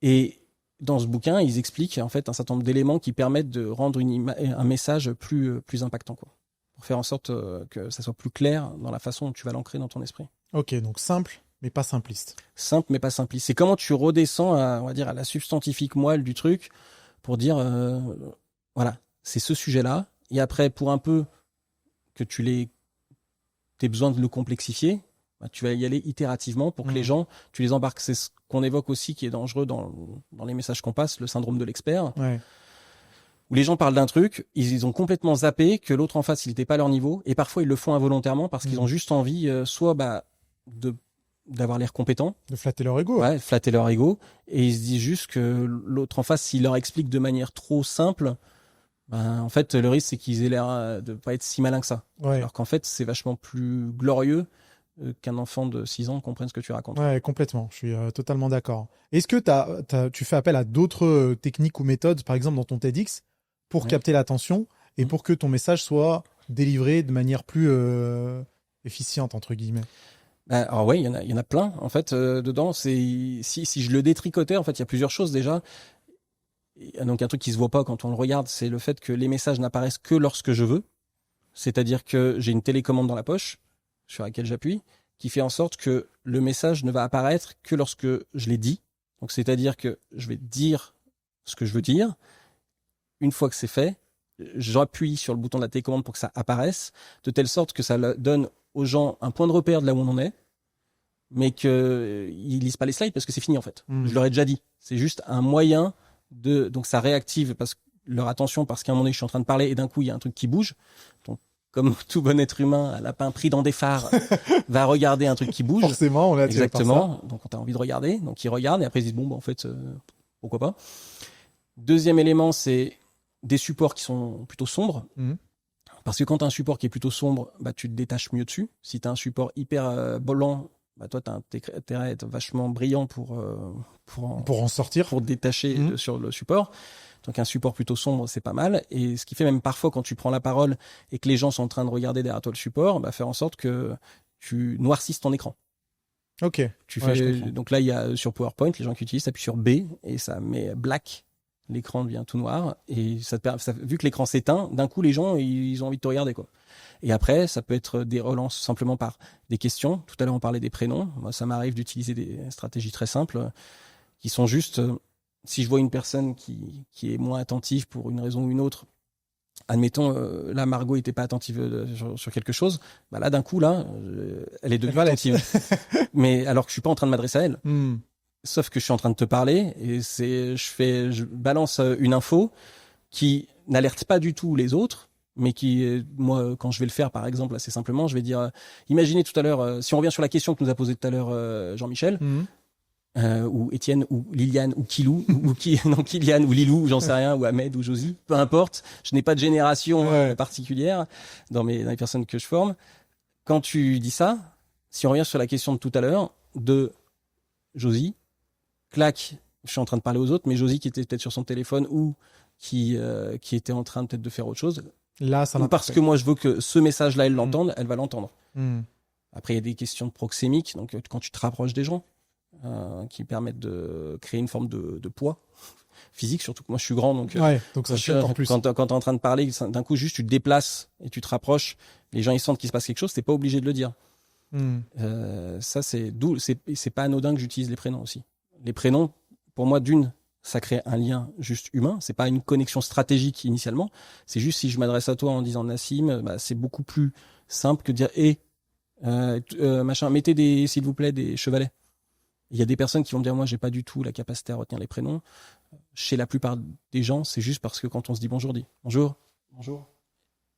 Et dans ce bouquin, ils expliquent en fait un certain nombre d'éléments qui permettent de rendre un message plus impactant, quoi. Pour faire en sorte que ça soit plus clair dans la façon dont tu vas l'ancrer dans ton esprit. Ok, donc simple, mais pas simpliste. Simple, mais pas simpliste. C'est comment tu redescends on va dire, à la substantifique moelle du truc pour dire, voilà, c'est ce sujet-là. Et après, pour un peu que t'aies besoin de le complexifier, bah, tu vas y aller itérativement pour que les gens, tu les embarques. C'est ce qu'on évoque aussi qui est dangereux dans les messages qu'on passe, le syndrome de l'expert. Ouais. Où les gens parlent d'un truc, ils ont complètement zappé que l'autre en face, il n'était pas à leur niveau. Et parfois, ils le font involontairement parce qu'ils ont juste envie, soit d'avoir l'air compétent. De flatter leur ego. Ouais, flatter leur ego. Et ils se disent juste que l'autre en face, s'il leur explique de manière trop simple, ben, en fait, le risque, c'est qu'ils aient l'air de pas être si malins que ça. Ouais. Alors qu'en fait, c'est vachement plus glorieux qu'un enfant de 6 ans comprenne ce que tu racontes. Ouais, complètement. Je suis totalement d'accord. Est-ce que tu fais appel à d'autres techniques ou méthodes, par exemple dans ton TEDx, pour capter l'attention et pour que ton message soit délivré de manière plus efficiente, entre guillemets? Alors ouais, il y en a plein. En fait, dedans, si je le détricotais, en fait, il y a plusieurs choses déjà. Et donc un truc qui se voit pas quand on le regarde, c'est le fait que les messages n'apparaissent que lorsque je veux. C'est-à-dire que j'ai une télécommande dans la poche sur laquelle j'appuie, qui fait en sorte que le message ne va apparaître que lorsque je l'ai dit. Donc c'est-à-dire que je vais dire ce que je veux dire. Une fois que c'est fait, j'appuie sur le bouton de la télécommande pour que ça apparaisse, de telle sorte que ça donne aux gens un point de repère de là où on en est, mais qu'ils lisent pas les slides parce que c'est fini en fait. Je leur ai déjà dit. C'est juste un moyen donc ça réactive leur attention parce qu'à un moment donné je suis en train de parler et d'un coup il y a un truc qui bouge. Donc comme tout bon être humain, un lapin pris dans des phares va regarder un truc qui bouge. Forcément, on est attiré par ça. Exactement. Donc on a envie de regarder. Donc ils regardent et après ils disent bon, bah, en fait, pourquoi pas. Deuxième élément, c'est des supports qui sont plutôt sombres. Parce que quand tu as un support qui est plutôt sombre, bah, tu te détaches mieux dessus. Si tu as un support hyper blanc, bah, toi, tu as intérêt à être vachement brillant pour en sortir. Pour te détacher sur le support. Donc un support plutôt sombre, c'est pas mal. Et ce qui fait même parfois quand tu prends la parole et que les gens sont en train de regarder derrière toi le support, bah, faire en sorte que tu noircisses ton écran. Ok. Donc là, il y a sur PowerPoint, les gens qui utilisent, t'appuies sur B et ça met black. L'écran devient tout noir et vu que l'écran s'éteint, d'un coup les gens ils ont envie de te regarder quoi. Et après ça peut être des relances simplement par des questions. Tout à l'heure on parlait des prénoms. Moi ça m'arrive d'utiliser des stratégies très simples qui sont juste si je vois une personne qui est moins attentive pour une raison ou une autre. Admettons là Margot était pas attentive sur quelque chose, bah là d'un coup là elle est devenue attentive. Mais alors que je suis pas en train de m'adresser à elle. Sauf que je suis en train de te parler et je balance une info qui n'alerte pas du tout les autres, mais qui, moi, quand je vais le faire, par exemple, assez simplement, je vais dire, imaginez tout à l'heure, si on revient sur la question que nous a posée tout à l'heure Jean-Michel, ou Étienne, ou Liliane, ou Kilou, non, Kylian, ou Lilou, j'en sais rien, ou Ahmed, ou Josie, peu importe, je n'ai pas de génération particulière dans les personnes que je forme. Quand tu dis ça, si on revient sur la question de tout à l'heure, de Josie, clac, je suis en train de parler aux autres, mais Josie qui était peut-être sur son téléphone ou qui était en train peut-être de faire autre chose. Là, ça ou parce que moi je veux que ce message-là, elle l'entende, elle va l'entendre. Après, il y a des questions de proxémique, donc quand tu te rapproches des gens, qui permettent de créer une forme de poids physique, surtout que moi je suis grand, donc ça choque en plus. Quand t'es en train de parler, d'un coup juste tu te déplaces et tu te rapproches, les gens ils sentent qu'il se passe quelque chose, t'es pas obligé de le dire. Ça c'est pas anodin que j'utilise les prénoms aussi. Les prénoms, pour moi, ça crée un lien juste humain. C'est pas une connexion stratégique initialement. C'est juste si je m'adresse à toi en disant Nassim, bah, c'est beaucoup plus simple que de dire machin, mettez s'il vous plaît, des chevalets. Il y a des personnes qui vont me dire, moi, j'ai pas du tout la capacité à retenir les prénoms. Chez la plupart des gens, c'est juste parce que quand on se dit bonjour, dit bonjour, bonjour.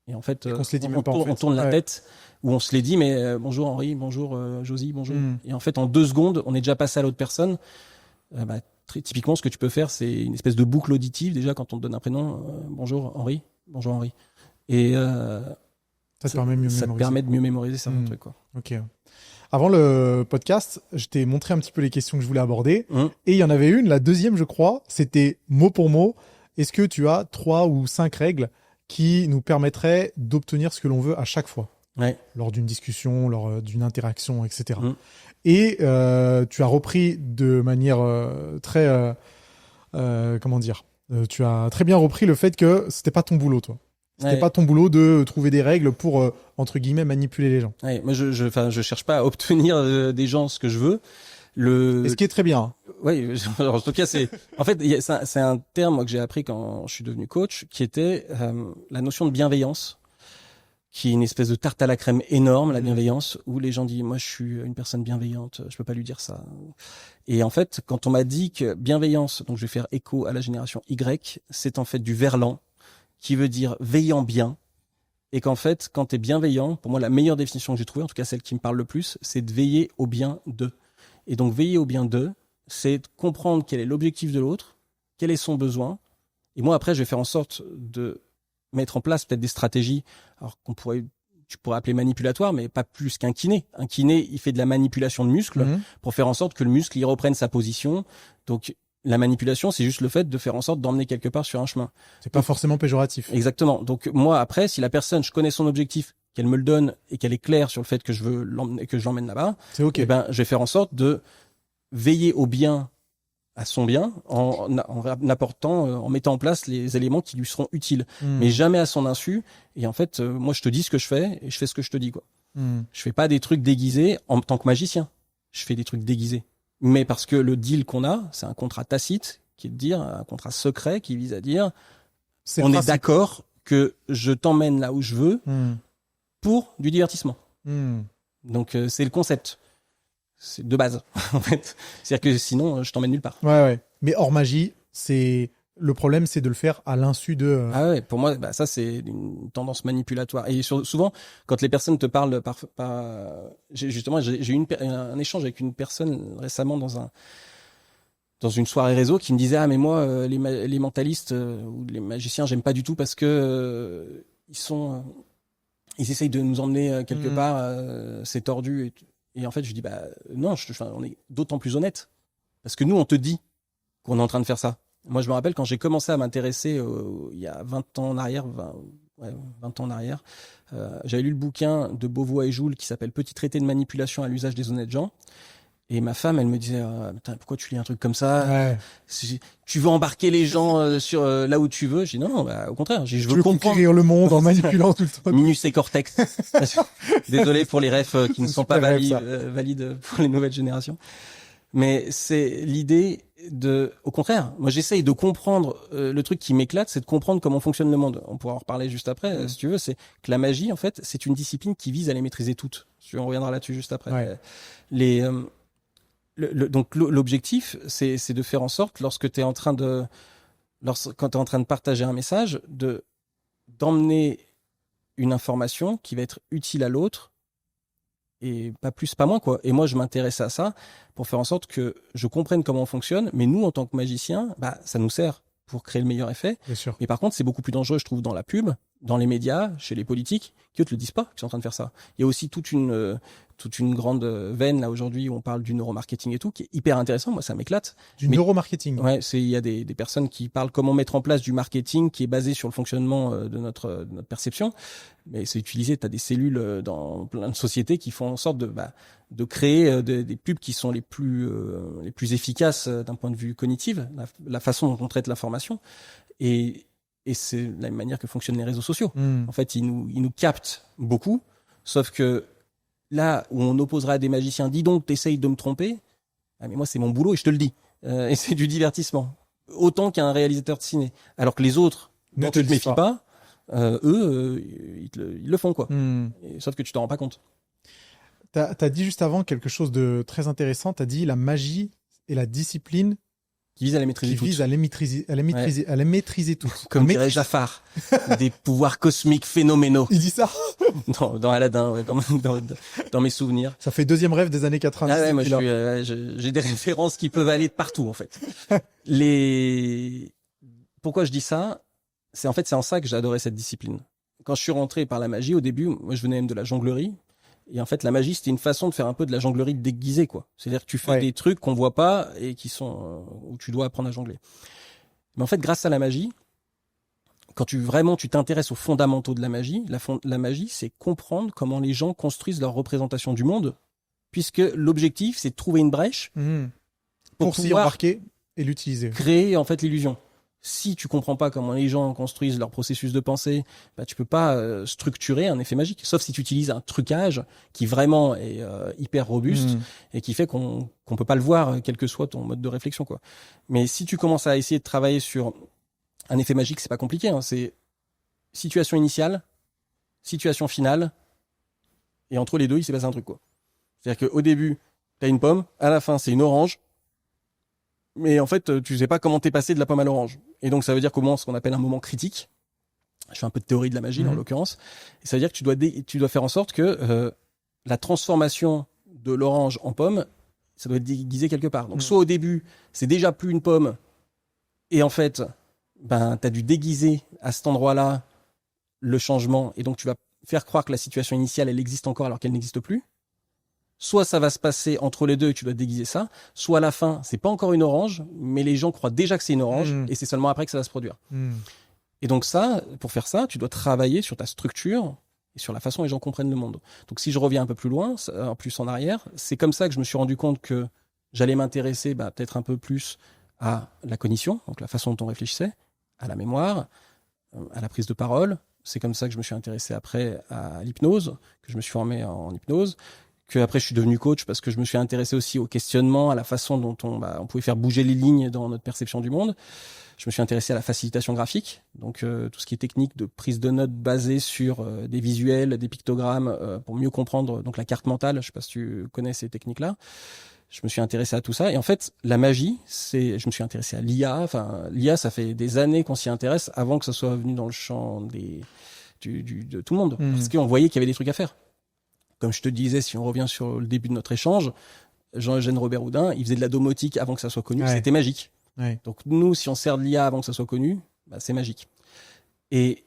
Et en fait, on tourne la tête, ou on se les dit, mais bonjour Henri, bonjour Josie, bonjour. Et en fait, en 2 secondes, on est déjà passé à l'autre personne. Typiquement, ce que tu peux faire, c'est une espèce de boucle auditive. Déjà, quand on te donne un prénom, bonjour Henri, bonjour Henri. Et ça te permet de mieux mémoriser certains trucs, quoi. Ok. Avant le podcast, je t'ai montré un petit peu les questions que je voulais aborder. Et il y en avait une, la deuxième, je crois, c'était mot pour mot. Est-ce que tu as 3 ou 5 règles qui nous permettraient d'obtenir ce que l'on veut à chaque fois, lors d'une discussion, lors d'une interaction, etc. Et tu as repris de manière très... comment dire tu as très bien repris le fait que c'était pas ton boulot, toi. C'était pas ton boulot de trouver des règles pour, entre guillemets, manipuler les gens. Moi, je cherche pas à obtenir des gens ce que je veux. Et ce qui est très bien. Oui, en tout cas, c'est un terme moi, que j'ai appris quand je suis devenu coach, qui était la notion de bienveillance, qui est une espèce de tarte à la crème énorme, la bienveillance, où les gens disent, moi, je suis une personne bienveillante, je peux pas lui dire ça. Et en fait, quand on m'a dit que bienveillance, donc je vais faire écho à la génération Y, c'est en fait du verlan, qui veut dire veillant bien, et qu'en fait, quand tu es bienveillant, pour moi, la meilleure définition que j'ai trouvée, en tout cas celle qui me parle le plus, c'est de veiller au bien d'eux. Et donc, veiller au bien d'eux, c'est de comprendre quel est l'objectif de l'autre, quel est son besoin, et moi, après, je vais faire en sorte de mettre en place peut-être des stratégies, alors tu pourrais appeler manipulatoire, mais pas plus qu'un kiné. Un kiné, il fait de la manipulation de muscles pour faire en sorte que le muscle, il reprenne sa position. Donc, la manipulation, c'est juste le fait de faire en sorte d'emmener quelque part sur un chemin. C'est pas forcément péjoratif. Exactement. Donc moi, après, si la personne, je connais son objectif, qu'elle me le donne et qu'elle est claire sur le fait que je veux l'emmener, que je l'emmène là-bas, c'est ok. Eh ben, je vais faire en sorte de veiller au bien, à son bien, en apportant, en mettant en place les éléments qui lui seront utiles, mais jamais à son insu. Et en fait, moi, je te dis ce que je fais et je fais ce que je te dis, quoi. Je fais pas des trucs déguisés en tant que magicien. Je fais des trucs déguisés. Mais parce que le deal qu'on a, c'est un contrat tacite, qui est de dire, un contrat secret qui vise à dire, on est d'accord que je t'emmène là où je veux pour du divertissement. Donc, c'est le concept. C'est de base, en fait. C'est-à-dire que sinon, je t'emmène nulle part. Ouais. Mais hors magie, le problème, c'est de le faire à l'insu de... Ah ouais, pour moi, ça, c'est une tendance manipulatoire. Et souvent, quand les personnes te parlent justement, j'ai eu un échange avec une personne récemment dans une soirée réseau qui me disait, ah, mais moi, les mentalistes ou les magiciens, j'aime pas du tout parce que ils essayent de nous emmener quelque part, c'est tordu. Et en fait, je dis, non, on est d'autant plus honnête. Parce que nous, on te dit qu'on est en train de faire ça. Moi, je me rappelle quand j'ai commencé à m'intéresser il y a 20 ans en arrière, 20 ans en arrière, j'avais lu le bouquin de Beauvois et Joule qui s'appelle Petit traité de manipulation à l'usage des honnêtes gens. Et ma femme, elle me disait, pourquoi tu lis un truc comme ça? Tu veux embarquer les gens sur là où tu veux? J'ai dit non, au contraire, je veux conquérir le monde en manipulant tout le temps. Minus et Cortex. Désolé pour les refs qui ne sont pas valides pour les nouvelles générations. Mais c'est l'idée au contraire, moi j'essaye de comprendre, le truc qui m'éclate, c'est de comprendre comment fonctionne le monde. On pourra en reparler juste après, si tu veux, c'est que la magie, en fait, c'est une discipline qui vise à les maîtriser toutes. On reviendra là-dessus juste après. Donc l'objectif, c'est de faire en sorte, quand tu es en train de partager un message, d'emmener une information qui va être utile à l'autre, et pas plus, pas moins, quoi. Et moi, je m'intéresse à ça pour faire en sorte que je comprenne comment on fonctionne, mais nous, en tant que magiciens, ça nous sert pour créer le meilleur effet. Bien sûr. Mais par contre, c'est beaucoup plus dangereux, je trouve, dans la pub, dans les médias, chez les politiques, qui eux te le disent pas, qu'ils sont en train de faire ça. Il y a aussi toute une grande veine, là, aujourd'hui, où on parle du neuromarketing et tout, qui est hyper intéressant. Moi, ça m'éclate. Neuromarketing. Ouais, il y a des personnes qui parlent comment mettre en place du marketing qui est basé sur le fonctionnement de notre perception. Mais c'est utilisé, tu as des cellules dans plein de sociétés qui font en sorte de créer des pubs qui sont les plus efficaces d'un point de vue cognitif, la façon dont on traite l'information. Et c'est la même manière que fonctionnent les réseaux sociaux. En fait, ils nous captent beaucoup, sauf que là où on opposera à des magiciens, dis donc, t'essayes de me tromper, mais moi c'est mon boulot et je te le dis. Et c'est du divertissement. Autant qu'un réalisateur de ciné. Alors que les autres, dont tu te méfies pas, eux, ils le font, quoi. Sauf que tu t'en rends pas compte. T'as dit juste avant quelque chose de très intéressant. T'as dit la magie et la discipline Qui vise à les maîtriser qui toutes. vise à les maîtriser, à les maîtriser toutes. Comme dirait Jafar, des pouvoirs cosmiques phénoménaux. Il dit ça. Dans Aladdin, ouais, dans mes souvenirs. Ça fait deuxième rêve des années 90. Ah ouais, moi j'ai des références qui peuvent aller de partout en fait. Pourquoi je dis ça? C'est en ça que j'ai adoré cette discipline. Quand je suis rentré par la magie au début, moi je venais même de la jonglerie. Et en fait, la magie, c'était une façon de faire un peu de la jonglerie déguisée, quoi. C'est-à-dire que tu fais des trucs qu'on voit pas et qui sont où tu dois apprendre à jongler. Mais en fait, grâce à la magie, quand tu t'intéresses aux fondamentaux de la magie, la magie, c'est comprendre comment les gens construisent leur représentation du monde, puisque l'objectif, c'est de trouver une brèche pour s'y embarquer et l'utiliser. Créer en fait l'illusion. Si tu comprends pas comment les gens construisent leur processus de pensée, bah tu peux pas structurer un effet magique. Sauf si tu utilises un trucage qui vraiment est hyper robuste et qui fait qu'on peut pas le voir, quel que soit ton mode de réflexion, quoi. Mais si tu commences à essayer de travailler sur un effet magique, c'est pas compliqué, hein. C'est situation initiale, situation finale, et entre les deux, il s'est passé un truc, quoi. C'est-à-dire qu'au début, t'as une pomme, à la fin, c'est une orange. Mais en fait, tu sais pas comment t'es passé de la pomme à l'orange. Et donc, ça veut dire qu'au moment, ce qu'on appelle un moment critique, je fais un peu de théorie de la magie, en l'occurrence, et ça veut dire que tu dois faire en sorte que la transformation de l'orange en pomme, ça doit être déguisé quelque part. Donc, soit au début, c'est déjà plus une pomme, et en fait, t'as dû déguiser à cet endroit-là le changement, et donc tu vas faire croire que la situation initiale, elle existe encore alors qu'elle n'existe plus. Soit ça va se passer entre les deux et tu dois déguiser ça, soit à la fin, c'est pas encore une orange, mais les gens croient déjà que c'est une orange, et c'est seulement après que ça va se produire. Et donc ça, pour faire ça, tu dois travailler sur ta structure et sur la façon dont les gens comprennent le monde. Donc si je reviens un peu plus loin, en plus en arrière, c'est comme ça que je me suis rendu compte que j'allais m'intéresser peut-être un peu plus à la cognition, donc la façon dont on réfléchissait, à la mémoire, à la prise de parole. C'est comme ça que je me suis intéressé après à l'hypnose, que je me suis formé en hypnose, que après je suis devenu coach parce que je me suis intéressé aussi au questionnement, à la façon dont on pouvait faire bouger les lignes dans notre perception du monde. Je me suis intéressé à la facilitation graphique, donc tout ce qui est technique de prise de notes basée sur des visuels, des pictogrammes, pour mieux comprendre donc la carte mentale. Je sais pas si tu connais ces techniques-là. Je me suis intéressé à tout ça, et en fait la magie, je me suis intéressé à l'IA. Enfin, l'IA, ça fait des années qu'on s'y intéresse avant que ça soit venu dans le champ de tout le monde, parce qu'on voyait qu'il y avait des trucs à faire. Comme je te disais, si on revient sur le début de notre échange, Jean-Eugène Robert Houdin, il faisait de la domotique avant que ça soit connu, c'était magique. Donc nous, si on sert de l'IA avant que ça soit connu, c'est magique. Et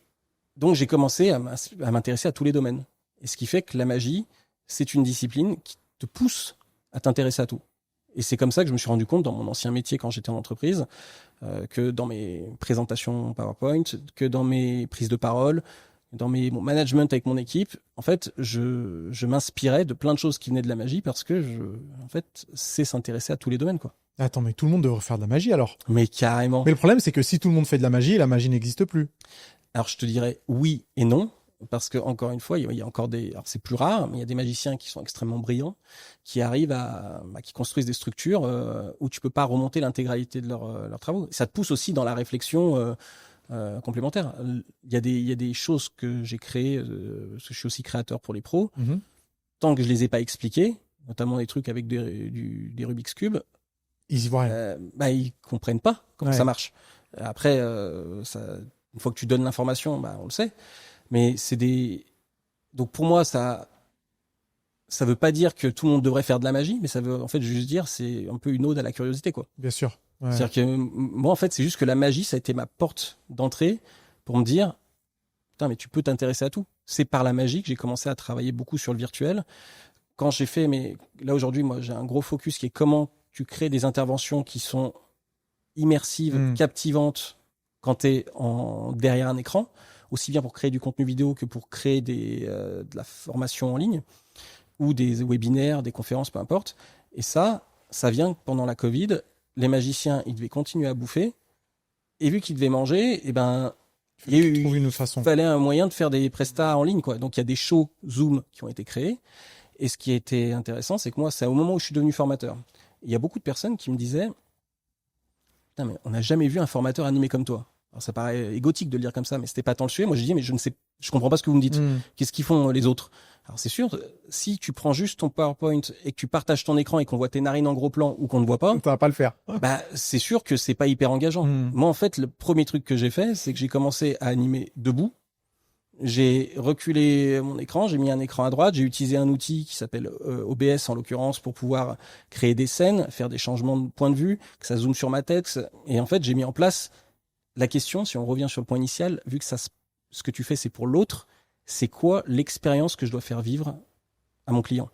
donc j'ai commencé à m'intéresser à tous les domaines. Et ce qui fait que la magie, c'est une discipline qui te pousse à t'intéresser à tout. Et c'est comme ça que je me suis rendu compte dans mon ancien métier quand j'étais en entreprise, que dans mes présentations PowerPoint, que dans mes prises de parole, dans mon management avec mon équipe, en fait, je m'inspirais de plein de choses qui venaient de la magie parce que c'est s'intéresser à tous les domaines, quoi. Attends, mais tout le monde devrait faire de la magie alors. Mais carrément. Mais le problème, c'est que si tout le monde fait de la magie n'existe plus. Alors, je te dirais oui et non. Parce que, encore une fois, il y a encore alors c'est plus rare, mais il y a des magiciens qui sont extrêmement brillants, qui arrivent qui construisent des structures où tu peux pas remonter l'intégralité de leurs travaux. Ça te pousse aussi dans la réflexion complémentaire. Il y a des choses que j'ai créées, parce que je suis aussi créateur pour les pros. Tant que je les ai pas expliquées, notamment des trucs avec des Rubik's Cube, ils y voient rien. Ils comprennent pas comment ça marche. Après, une fois que tu donnes l'information, on le sait. Mais donc pour moi, ça veut pas dire que tout le monde devrait faire de la magie, mais ça veut en fait juste dire, c'est un peu une ode à la curiosité, quoi. Bien sûr. Ouais. C'est-à-dire que moi, en fait, c'est juste que la magie, ça a été ma porte d'entrée pour me dire, putain, mais tu peux t'intéresser à tout. C'est par la magie que j'ai commencé à travailler beaucoup sur le virtuel. Quand j'ai fait, mais là aujourd'hui, moi, j'ai un gros focus qui est comment tu crées des interventions qui sont immersives, captivantes quand t'es derrière un écran, aussi bien pour créer du contenu vidéo que pour créer de la formation en ligne ou des webinaires, des conférences, peu importe. Et ça vient pendant la Covid. Les magiciens, ils devaient continuer à bouffer. Et vu qu'ils devaient manger, il fallait un moyen de faire des prestats en ligne, quoi. Donc, il y a des shows Zoom qui ont été créés. Et ce qui a été intéressant, c'est que moi, c'est au moment où je suis devenu formateur. Il y a beaucoup de personnes qui me disaient, putain, mais on n'a jamais vu un formateur animé comme toi. Alors, ça paraît égotique de le dire comme ça, mais c'était pas tant le sujet. Moi, je dis, mais je comprends pas ce que vous me dites. Qu'est-ce qu'ils font les autres? Alors, c'est sûr, si tu prends juste ton PowerPoint et que tu partages ton écran et qu'on voit tes narines en gros plan ou qu'on ne voit pas, ça va pas le faire. Bah, c'est sûr que c'est pas hyper engageant. Moi, en fait, le premier truc que j'ai fait, c'est que j'ai commencé à animer debout. J'ai reculé mon écran, j'ai mis un écran à droite, j'ai utilisé un outil qui s'appelle OBS en l'occurrence pour pouvoir créer des scènes, faire des changements de point de vue, que ça zoome sur ma tête. Et en fait, j'ai mis en place la question, si on revient sur le point initial, vu que ce que tu fais, c'est pour l'autre, c'est quoi l'expérience que je dois faire vivre à mon client?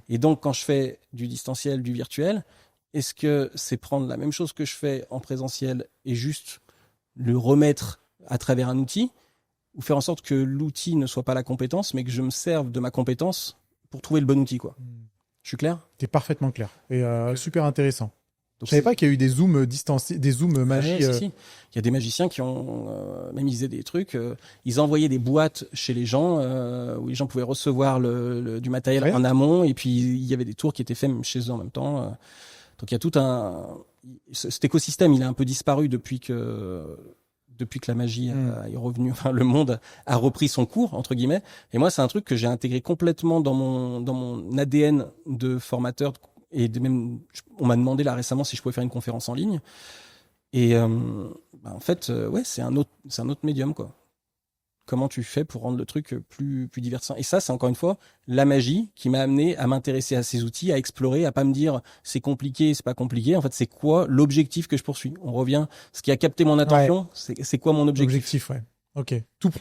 Et donc, quand je fais du distanciel, du virtuel, est-ce que c'est prendre la même chose que je fais en présentiel et juste le remettre à travers un outil, ou faire en sorte que l'outil ne soit pas la compétence, mais que je me serve de ma compétence pour trouver le bon outil, quoi. Je suis clair? T'es parfaitement clair. Et super intéressant. Donc, je savais pas qu'il y a eu des zooms distanciés, des zooms magie. Ouais, si. Il y a des magiciens qui ont même ils faisaient des trucs. Ils envoyaient des boîtes chez les gens où les gens pouvaient recevoir du matériel en amont, et puis il y avait des tours qui étaient faits même chez eux en même temps. Donc il y a tout cet écosystème, il a un peu disparu depuis que la magie est revenue. Enfin, le monde a repris son cours entre guillemets. Et moi, c'est un truc que j'ai intégré complètement dans mon ADN de formateur. Et même, on m'a demandé là récemment si je pouvais faire une conférence en ligne. Et en fait, ouais, c'est un autre médium, quoi. Comment tu fais pour rendre le truc plus divertissant? Et ça, c'est encore une fois la magie qui m'a amené à m'intéresser à ces outils, à explorer, à pas me dire c'est compliqué, c'est pas compliqué. En fait, c'est quoi l'objectif que je poursuis? On revient. Ce qui a capté mon attention, c'est quoi mon objectif? L'objectif, ouais. Ok. Tout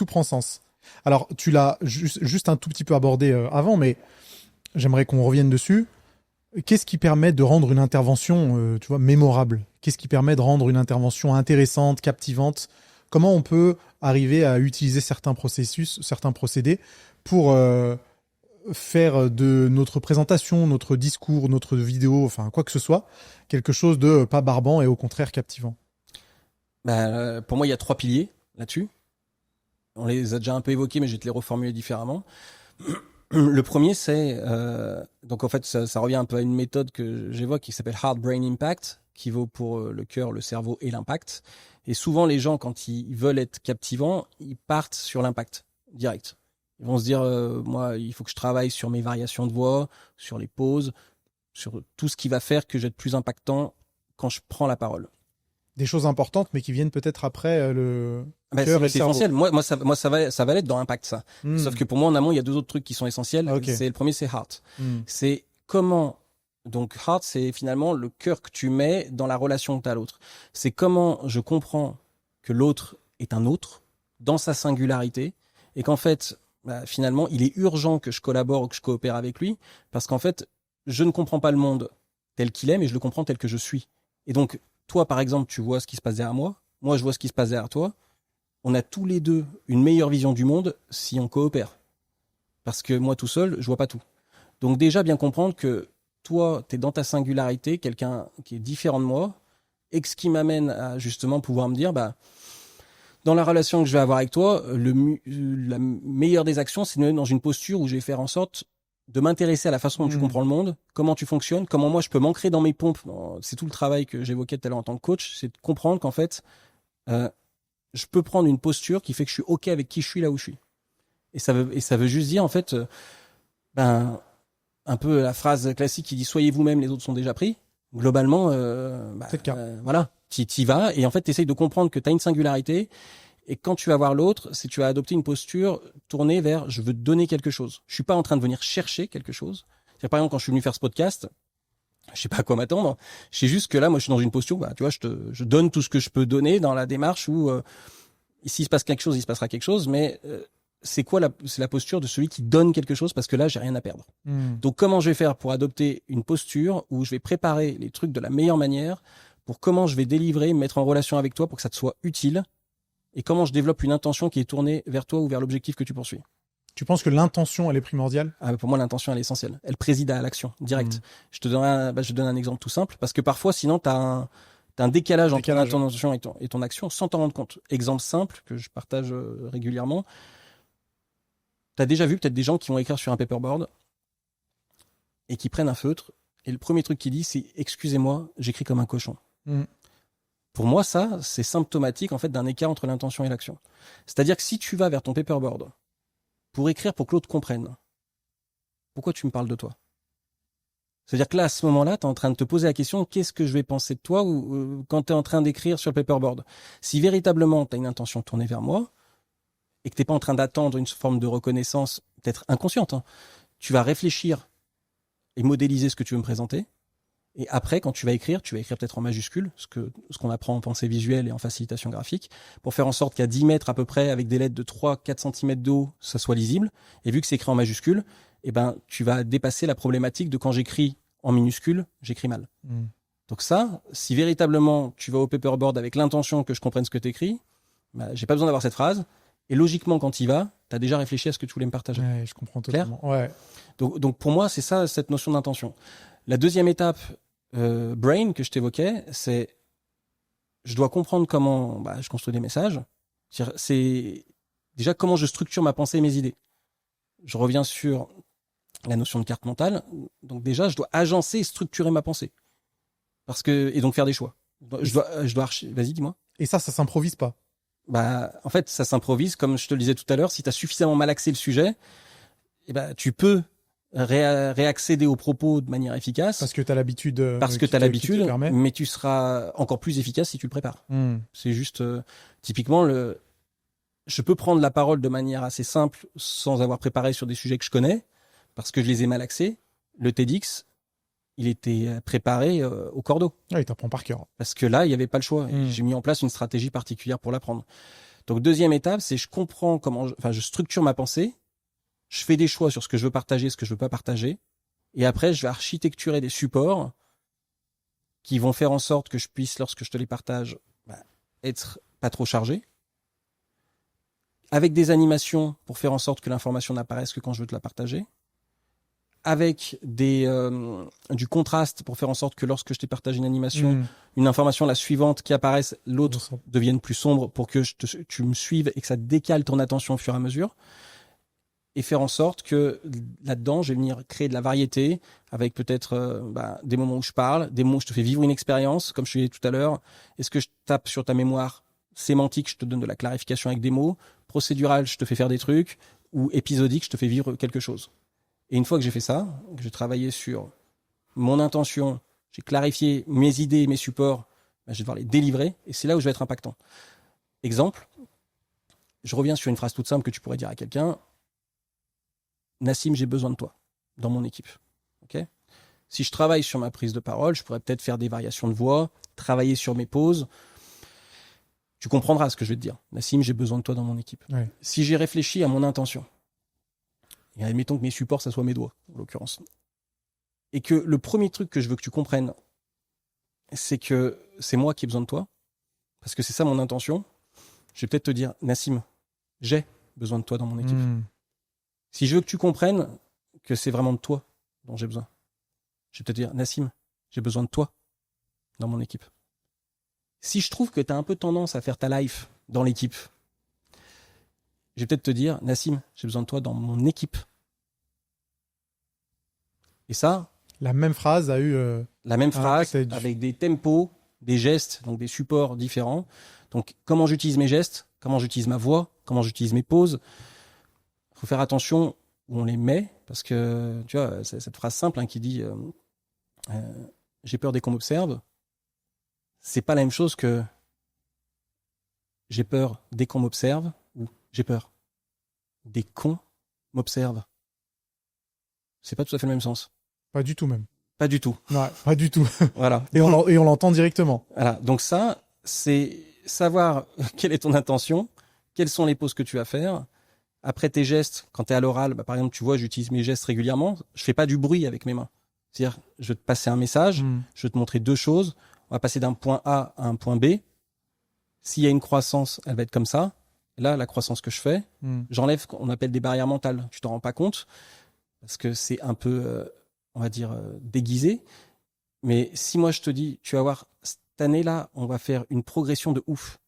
prend sens. Alors, tu l'as juste un tout petit peu abordé avant, mais j'aimerais qu'on revienne dessus. Qu'est-ce qui permet de rendre une intervention, tu vois, mémorable? Qu'est-ce qui permet de rendre une intervention intéressante, captivante? Comment on peut arriver à utiliser certains processus, certains procédés pour faire de notre présentation, notre discours, notre vidéo, enfin quoi que ce soit, quelque chose de pas barbant et au contraire captivant? Pour moi, il y a 3 piliers là-dessus. On les a déjà un peu évoqués, mais je vais te les reformuler différemment. Le premier, c'est donc en fait ça revient un peu à une méthode que j'évoque qui s'appelle Heart Brain Impact, qui vaut pour le cœur, le cerveau et l'impact. Et souvent les gens, quand ils veulent être captivants, ils partent sur l'impact direct. Ils vont se dire moi il faut que je travaille sur mes variations de voix, sur les pauses, sur tout ce qui va faire que je vais être plus impactant quand je prends la parole. Des choses importantes, mais qui viennent peut-être après le cœur et le c'est cerveau. essentiel. Moi, ça va l'être dans Impact, ça. Sauf que pour moi, en amont, il y a 2 autres trucs qui sont essentiels. Okay. Le premier, c'est Heart. C'est comment, donc Heart, c'est finalement le cœur que tu mets dans la relation que tu as à l'autre. C'est comment je comprends que l'autre est un autre dans sa singularité et qu'en fait, finalement, il est urgent que je collabore ou que je coopère avec lui parce qu'en fait, je ne comprends pas le monde tel qu'il est, mais je le comprends tel que je suis. Et donc, toi, par exemple, tu vois ce qui se passe derrière moi. Moi, je vois ce qui se passe derrière toi. On a tous les deux une meilleure vision du monde si on coopère. Parce que moi, tout seul, je vois pas tout. Donc déjà, bien comprendre que toi, tu es dans ta singularité, quelqu'un qui est différent de moi, et que ce qui m'amène à justement pouvoir me dire, dans la relation que je vais avoir avec toi, la meilleure des actions, c'est de me mettre dans une posture où je vais faire en sorte de m'intéresser à la façon dont tu comprends le monde, comment tu fonctionnes, comment moi je peux m'ancrer dans mes pompes. C'est tout le travail que j'évoquais tout à l'heure en tant que coach, c'est de comprendre qu'en fait, je peux prendre une posture qui fait que je suis OK avec qui je suis là où je suis. Et ça veut juste dire, en fait, un peu la phrase classique qui dit « Soyez vous-même, les autres sont déjà pris ». Globalement, c'est le cas. Voilà, t'y vas et en fait, t'essayes de comprendre que t'as une singularité. Et quand tu vas voir l'autre, c'est tu vas adopter une posture tournée vers je veux te donner quelque chose. Je suis pas en train de venir chercher quelque chose. C'est par exemple quand je suis venu faire ce podcast, je sais pas à quoi m'attendre. Je sais juste que là, moi, je suis dans une posture, tu vois, je donne tout ce que je peux donner dans la démarche où s'il se passe quelque chose, il se passera quelque chose, mais c'est la posture de celui qui donne quelque chose parce que là, j'ai rien à perdre. Donc, comment je vais faire pour adopter une posture où je vais préparer les trucs de la meilleure manière pour comment je vais délivrer, me mettre en relation avec toi pour que ça te soit utile et comment je développe une intention qui est tournée vers toi ou vers l'objectif que tu poursuis. Tu penses que l'intention, elle est primordiale? Pour moi, l'intention, elle est essentielle. Elle préside à l'action, direct. Je te donne un exemple tout simple, parce que parfois, sinon, t'as un décalage entre ton intention et ton action sans t'en rendre compte. Exemple simple, que je partage régulièrement. T'as déjà vu peut-être des gens qui vont écrire sur un paperboard et qui prennent un feutre, et le premier truc qu'ils disent, c'est « Excusez-moi, j'écris comme un cochon ». Pour moi, ça, c'est symptomatique en fait d'un écart entre l'intention et l'action. C'est-à-dire que si tu vas vers ton paperboard pour écrire pour que l'autre comprenne, pourquoi tu me parles de toi? C'est-à-dire que là, à ce moment-là, tu es en train de te poser la question, qu'est-ce que je vais penser de toi ou quand tu es en train d'écrire sur le paperboard? Si véritablement tu as une intention tournée vers moi et que tu n'es pas en train d'attendre une forme de reconnaissance, peut-être inconsciente, hein, tu vas réfléchir et modéliser ce que tu veux me présenter. Et après, quand tu vas écrire peut-être en majuscule, ce qu'on apprend en pensée visuelle et en facilitation graphique, pour faire en sorte qu'à 10 mètres à peu près, avec des lettres de 3-4 cm de haut, ça soit lisible. Et vu que c'est écrit en majuscule, eh ben, tu vas dépasser la problématique de quand j'écris en minuscule, j'écris mal. Donc ça, si véritablement tu vas au paperboard avec l'intention que je comprenne ce que tu écris, bah, j'ai pas besoin d'avoir cette phrase. Et logiquement, quand tu y vas, tu as déjà réfléchi à ce que tu voulais me partager. Ouais, je comprends totalement. Ouais. Donc pour moi, c'est ça, cette notion d'intention. La deuxième étape, brain, que je t'évoquais, c'est je dois comprendre comment je construis des messages. C'est déjà comment je structure ma pensée et mes idées. Je reviens sur la notion de carte mentale. Donc déjà, je dois agencer et structurer ma pensée. Et donc faire des choix. Vas-y, dis-moi. Et ça s'improvise pas. En fait, ça s'improvise, comme je te le disais tout à l'heure. Si tu as suffisamment mal axé le sujet, tu peux réaccéder aux propos de manière efficace. Parce que tu as l'habitude. Mais tu seras encore plus efficace si tu le prépares. C'est juste, typiquement, je peux prendre la parole de manière assez simple sans avoir préparé sur des sujets que je connais, parce que je les ai mal axés. Le TEDx, il était préparé au cordeau. Ah, il t'apprend par cœur. Parce que là, il n'y avait pas le choix. J'ai mis en place une stratégie particulière pour l'apprendre. Donc, deuxième étape, c'est je comprends je structure ma pensée. Je fais des choix sur ce que je veux partager, ce que je veux pas partager. Et après, je vais architecturer des supports qui vont faire en sorte que je puisse, lorsque je te les partage, être pas trop chargé. Avec des animations pour faire en sorte que l'information n'apparaisse que quand je veux te la partager. Avec du contraste pour faire en sorte que lorsque je t'ai partagé une animation, une information, la suivante qui apparaisse, l'autre devienne plus sombre pour que tu me suives et que ça décale ton attention au fur et à mesure. Et faire en sorte que là-dedans, je vais venir créer de la variété avec peut-être des moments où je parle, des moments où je te fais vivre une expérience, comme je te disais tout à l'heure. Est-ce que je tape sur ta mémoire sémantique, je te donne de la clarification avec des mots, procédural, je te fais faire des trucs, ou épisodique, je te fais vivre quelque chose. Et une fois que j'ai fait ça, que j'ai travaillé sur mon intention, j'ai clarifié mes idées, mes supports, je vais devoir les délivrer, et c'est là où je vais être impactant. Exemple, je reviens sur une phrase toute simple que tu pourrais dire à quelqu'un. Nassim, j'ai besoin de toi dans mon équipe. Okay ? Si je travaille sur ma prise de parole, je pourrais peut-être faire des variations de voix, travailler sur mes pauses. Tu comprendras ce que je vais te dire. Nassim, j'ai besoin de toi dans mon équipe. Ouais. Si j'ai réfléchi à mon intention, et admettons que mes supports, ça soit mes doigts, en l'occurrence, et que le premier truc que je veux que tu comprennes, c'est que c'est moi qui ai besoin de toi, parce que c'est ça mon intention, je vais peut-être te dire, Nassim, j'ai besoin de toi dans mon équipe. Si je veux que tu comprennes que c'est vraiment de toi dont j'ai besoin, je vais te dire, Nassim, j'ai besoin de toi dans mon équipe. Si je trouve que tu as un peu tendance à faire ta life dans l'équipe, je vais peut-être te dire, Nassim, j'ai besoin de toi dans mon équipe. Et ça... La même phrase a eu... La même phrase avec des tempos, des gestes, donc des supports différents. Donc, comment j'utilise mes gestes, comment j'utilise ma voix, comment j'utilise mes pauses. Il faut faire attention où on les met, parce que, tu vois, c'est cette phrase simple qui dit j'ai peur dès qu'on m'observe. C'est pas la même chose que j'ai peur dès qu'on m'observe ou j'ai peur dès qu'on m'observe. C'est pas tout à fait le même sens. Pas du tout même. Pas du tout. Ouais, pas du tout. Voilà. Et on l'entend directement. Voilà. Donc ça, c'est savoir quelle est ton intention, quelles sont les pauses que tu vas faire. Après tes gestes, quand tu es à l'oral, par exemple, tu vois, j'utilise mes gestes régulièrement. Je fais pas du bruit avec mes mains. C'est-à-dire, je vais te passer un message, je vais te montrer deux choses. On va passer d'un point A à un point B. S'il y a une croissance, elle va être comme ça. Là, la croissance que je fais, j'enlève ce qu'on appelle des barrières mentales. Tu t'en rends pas compte parce que c'est un peu, on va dire, déguisé. Mais si moi, je te dis, tu vas voir, cette année-là, on va faire une progression de ouf.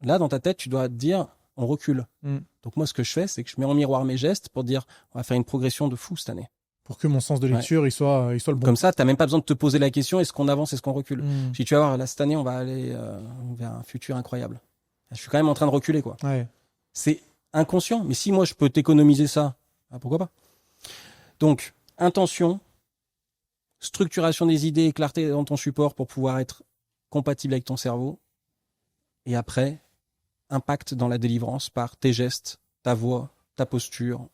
Là, dans ta tête, tu dois te dire, on recule. Donc moi, ce que je fais, c'est que je mets en miroir mes gestes pour dire, on va faire une progression de fou cette année. Pour que mon sens de lecture, il soit le bon. Comme ça, t'as même pas besoin de te poser la question, est-ce qu'on avance, est-ce qu'on recule? Si tu vas voir, là, cette année, on va aller vers un futur incroyable. Je suis quand même en train de reculer, quoi. Ouais. C'est inconscient, mais si moi, je peux t'économiser ça, pourquoi pas? Donc, intention, structuration des idées, clarté dans ton support pour pouvoir être compatible avec ton cerveau. Et après, impact dans la délivrance par tes gestes, ta voix, ta posture,